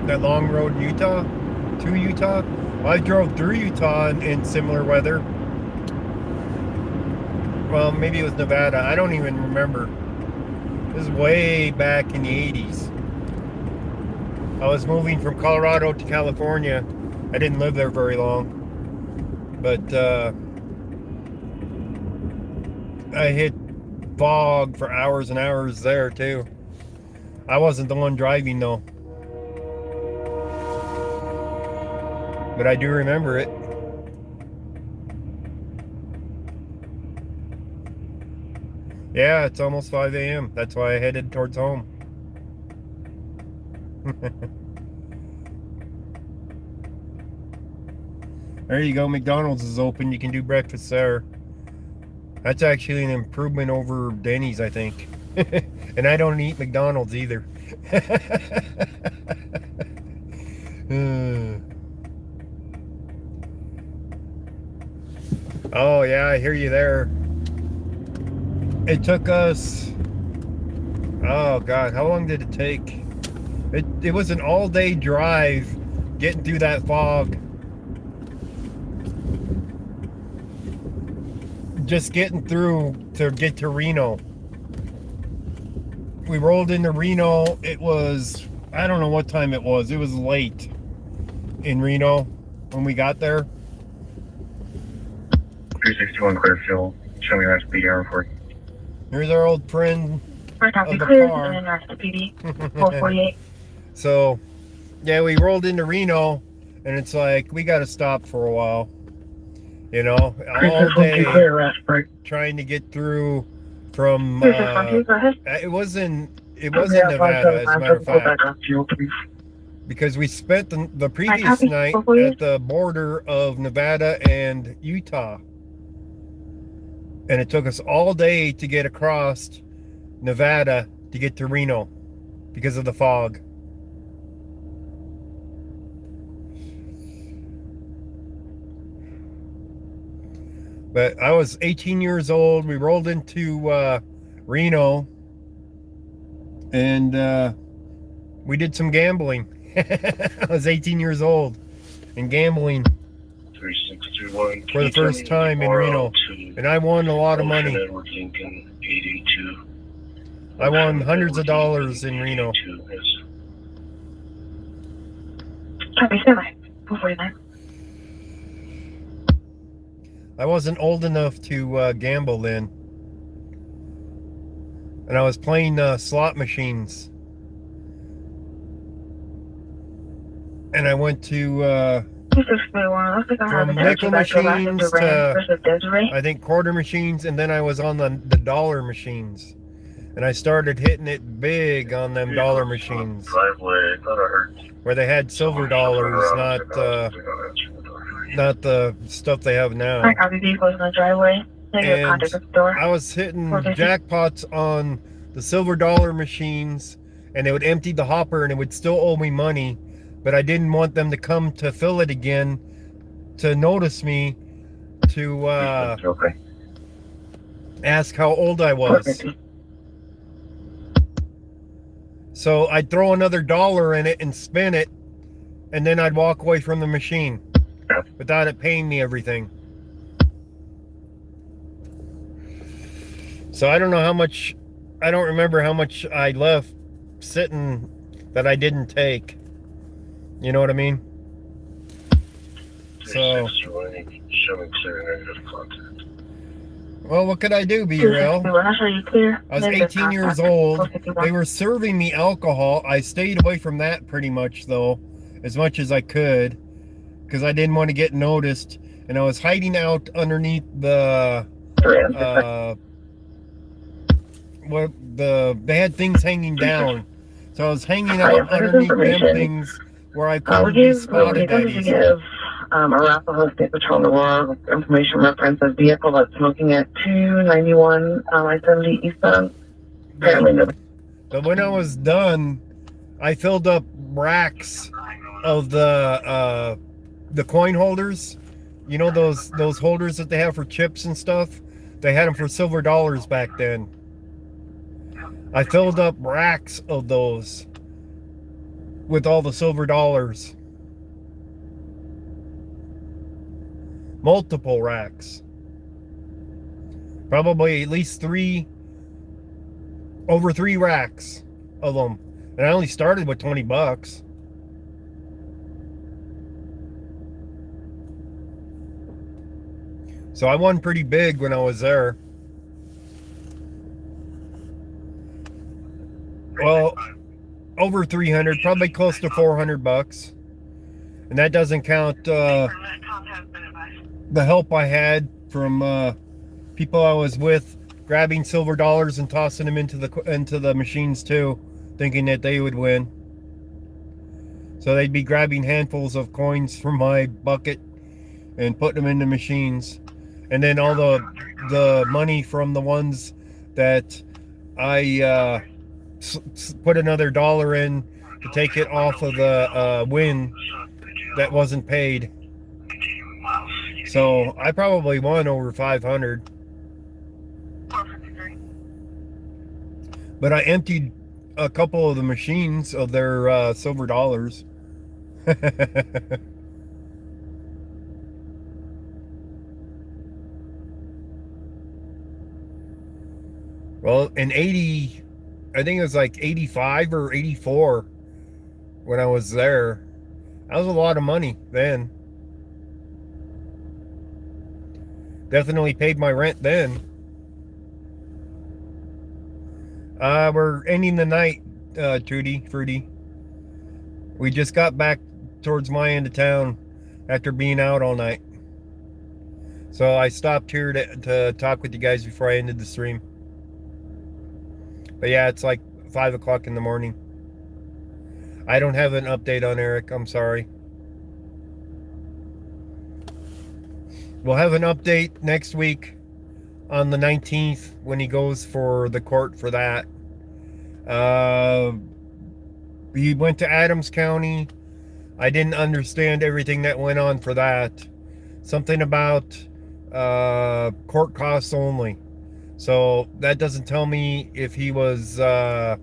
That long road in Utah? To Utah? Well, I drove through Utah in similar weather. Well, maybe it was Nevada. I don't even remember. This is way back in the 80s. I was moving from Colorado to California. I didn't live there very long. But I hit fog for hours and hours there too. I wasn't the one driving though. But I do remember it. Yeah, it's almost 5 a.m. That's why I headed towards home. There you go. McDonald's is open. You can do breakfast there. That's actually an improvement over Denny's, I think. And I don't eat McDonald's either. Oh, yeah, I hear you there. It took us, oh God, how long did it take? It was an all-day drive getting through that fog. Just getting through to get to Reno. We rolled into Reno. It was, I don't know what time it was. It was late in Reno when we got there. 361 clear fuel. Show me that speed airport. Here's our old friend of the Clear car. and PD. 448. So, yeah, we rolled into Reno, and it's like, we got to stop for a while. You know, all day trying to get through from, it wasn't Nevada, as a matter of fact. Because we spent the previous night at the border of Nevada and Utah. And it took us all day to get across Nevada to get to Reno because of the fog. But I was 18 years old. We rolled into Reno and we did some gambling. I was 18 years old and gambling for the first time in Reno. And I won a lot of money. I won hundreds of dollars in Reno. Copy, semi. 449. I wasn't old enough to gamble then. And I was playing slot machines. And I went to from nickel machines to, I think, quarter machines, and then I was on the dollar machines. And I started hitting it big on them dollar machines. Where they had silver dollars, not the stuff they have now. And I was hitting jackpots on the silver dollar machines, and they would empty the hopper and it would still owe me money, but I didn't want them to come to fill it again to notice me to ask how old I was. So I'd throw another dollar in it and spin it, and then I'd walk away from the machine without it paying me everything. So I don't know how much, I don't remember how much I left sitting that I didn't take. You know what I mean? So, Showing clear negative contact. well, what could I do, 261, B-Rail? I'll show you clear. I was Negative 18 years contact. old. 451. They were serving me alcohol. I stayed away from that pretty much, though, as much as I could, because I didn't want to get noticed. And I was hiding out underneath the, they had things hanging down. So I was hanging out underneath them things where I couldn't be spotted that easy. Arapahoe State Patrol Noir information reference a vehicle that's smoking at 291 I-70 eastbound. Apparently, no. But when I was done, I filled up racks of the coin holders. You know those holders that they have for chips and stuff? They had them for silver dollars back then. I filled up racks of those with all the silver dollars. Multiple racks. Probably at least over three racks of them. And I only started with 20 bucks. So I won pretty big when I was there. Well, over 300, probably close to 400 bucks. And that doesn't count the help I had from people I was with, grabbing silver dollars and tossing them into the machines too, thinking that they would win. So they'd be grabbing handfuls of coins from my bucket and putting them in the machines. And then all the money from the ones that I put another dollar in to take it off of the win that wasn't paid. So I probably won over 500. But I emptied a couple of the machines of their silver dollars. Well, in 80, I think it was like 85 or 84 when I was there. That was a lot of money then. Definitely paid my rent then. We're ending the night, Fruity. We just got back towards my end of town after being out all night. So I stopped here to talk with you guys before I ended the stream. But yeah, it's like 5 o'clock in the morning. I don't have an update on Eric. I'm sorry. We'll have an update next week on the 19th when he goes for the court for that. He went to Adams County. I didn't understand everything that went on for that. Something about court costs only. So that doesn't tell me if he was found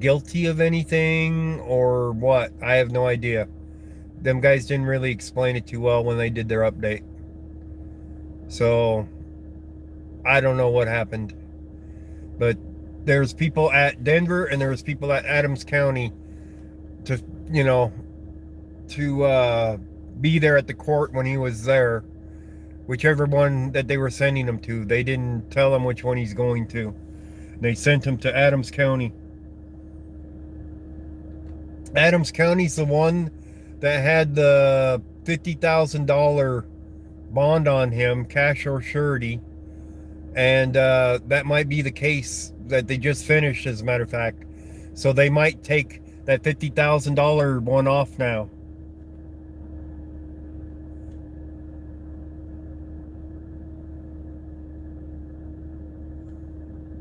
guilty of anything or what. I have no idea. Them guys didn't really explain it too well when they did their update. So I don't know what happened. But there's people at Denver and there's people at Adams County to be there at the court when he was there. Whichever one that they were sending him to. They didn't tell him which one he's going to. They sent him to Adams County. Adams County's the one that had the $50,000 bond on him, cash or surety. And that might be the case that they just finished, as a matter of fact. So they might take that $50,000 one off now.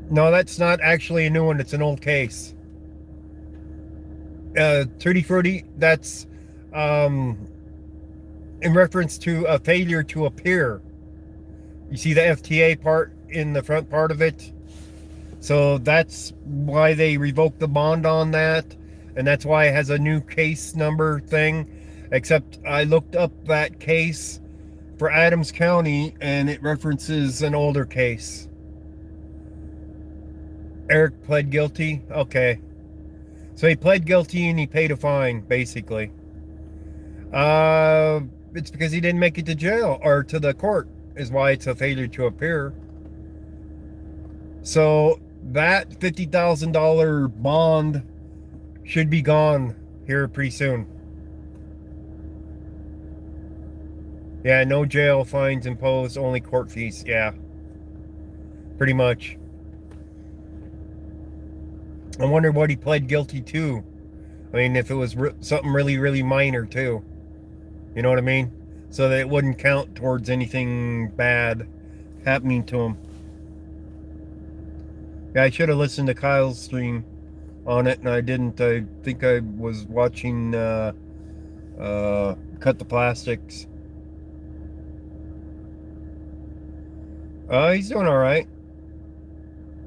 No, that's not actually a new one. It's an old case. Tutti Frutti, that's in reference to a failure to appear. You see the FTA part in the front part of it? So that's why they revoked the bond on that. And that's why it has a new case number thing. Except I looked up that case for Adams County and it references an older case. Eric pled guilty? Okay. So he pled guilty and he paid a fine, basically. It's because he didn't make it to jail or to the court is why it's a failure to appear. So that $50,000 bond should be gone here pretty soon. Yeah, no jail fines imposed, only court fees. Yeah, pretty much. I wonder what he pled guilty to. I mean, if it was something really, really minor too. You know what I mean? So that it wouldn't count towards anything bad happening to him. Yeah, I should have listened to Kyle's stream on it, and I didn't. I think I was watching Cut the Plastics. He's doing all right.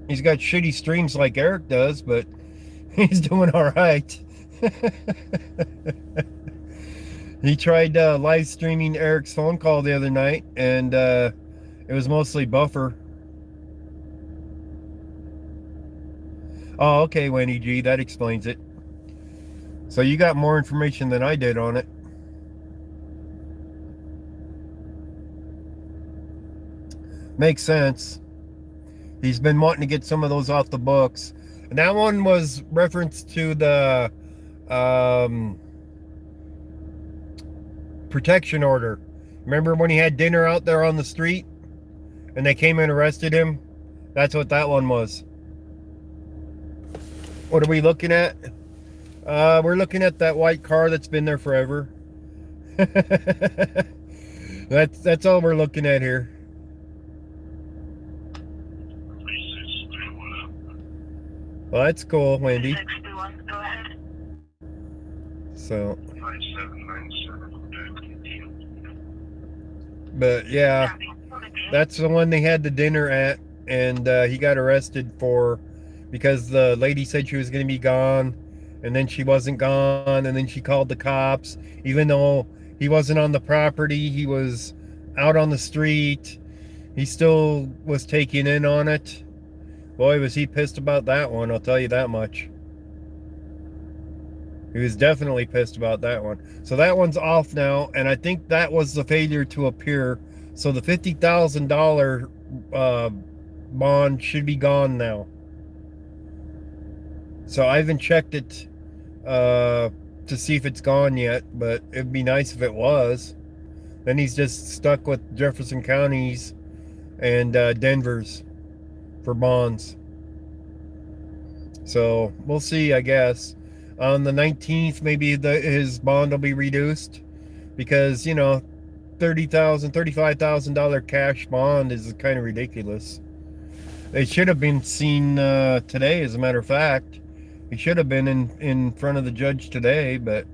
He's got shitty streams like Eric does, but he's doing all right. He tried live streaming Eric's phone call the other night, and it was mostly buffer. Oh, okay, Wendy G, that explains it. So you got more information than I did on it. Makes sense. He's been wanting to get some of those off the books. And that one was reference to the protection order. Remember when he had dinner out there on the street and they came and arrested him? That's what that one was. What are we looking at? We're looking at that white car that's been there forever. That's all we're looking at here. Well, that's cool, Wendy. So, but yeah, that's the one they had the dinner at, and he got arrested for because the lady said she was going to be gone, and then she wasn't gone, and then she called the cops, even though he wasn't on the property, he was out on the street. He still was taking in on it. Boy, was he pissed about that one, I'll tell you that much. He was definitely pissed about that one. So that one's off now, and I think that was the failure to appear. So the $50,000 bond should be gone now. So I haven't checked it to see if it's gone yet, but it'd be nice if it was. Then he's just stuck with Jefferson County's and Denver's for bonds. So we'll see, I guess. On the 19th, maybe his bond will be reduced because, you know, $30,000, $35,000 cash bond is kind of ridiculous. It should have been seen today, as a matter of fact. He should have been in front of the judge today, but,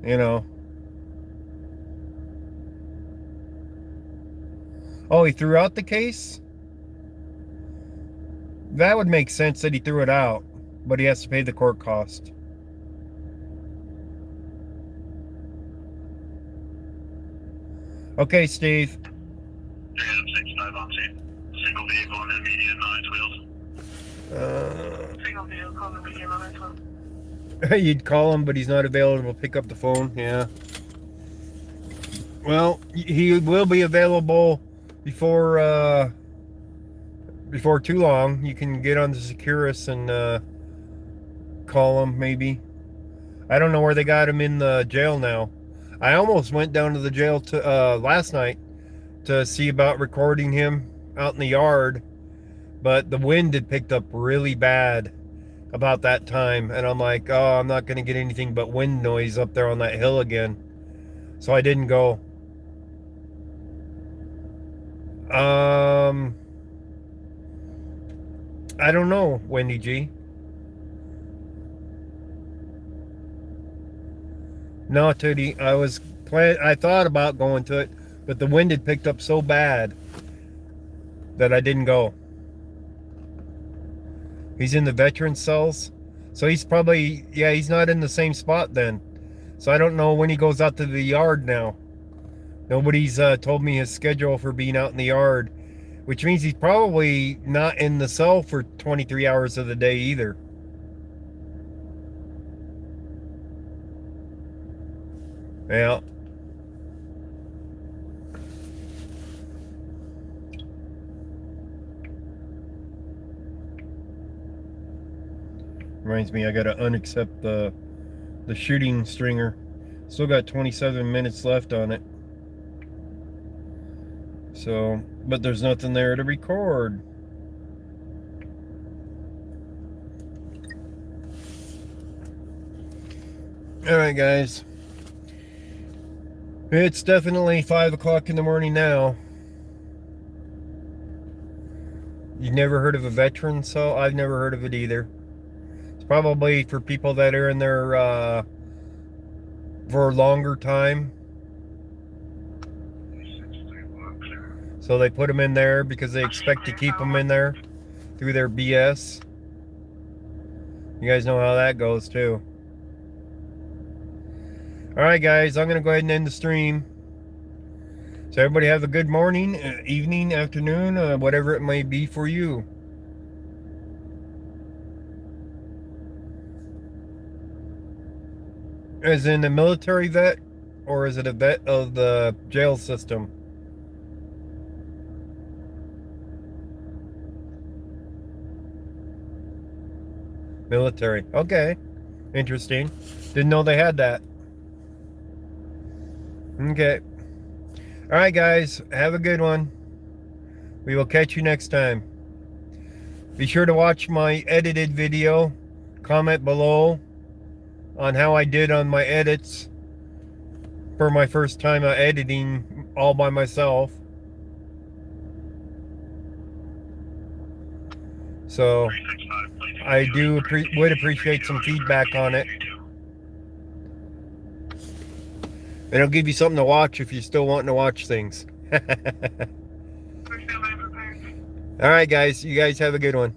you know. Oh, he threw out the case? That would make sense that he threw it out, but he has to pay the court cost. Okay, Steve. Single vehicle and immediate non-wheels. Single vehicle and immediate non-wheels. You'd call him, but he's not available to pick up the phone. Yeah. Well, he will be available before too long. You can get on the Securus and call him, maybe. I don't know where they got him in the jail now. I almost went down to the jail last night to see about recording him out in the yard, but the wind had picked up really bad about that time, and I'm like, oh, I'm not going to get anything but wind noise up there on that hill again, so I didn't go. I don't know, Wendy G. No, Tootie, I thought about going to it, but the wind had picked up so bad that I didn't go. He's in the veteran cells, so he's probably, yeah, he's not in the same spot then. So I don't know when he goes out to the yard now. Nobody's told me his schedule for being out in the yard, which means he's probably not in the cell for 23 hours of the day either. Yeah. Reminds me, I gotta unaccept the shooting stringer. Still got 27 minutes left on it. So, but there's nothing there to record. Alright guys. It's definitely 5 o'clock in the morning now. You've never heard of a veteran cell? I've never heard of it either. It's probably for people that are in there for a longer time. So they put them in there because they expect to keep them in there through their BS. You guys know how that goes too. Alright guys, I'm going to go ahead and end the stream. So everybody have a good morning, evening, afternoon, whatever it may be for you. As in a military vet, or is it a vet of the jail system? Military. Okay. Interesting. Didn't know they had that. Okay. Alright guys, have a good one. We will catch you next time. Be sure to watch my edited video. Comment below on how I did on my edits for my first time editing all by myself. So I would appreciate some feedback on it. And it'll give you something to watch if you're still wanting to watch things. Alright guys, you guys have a good one.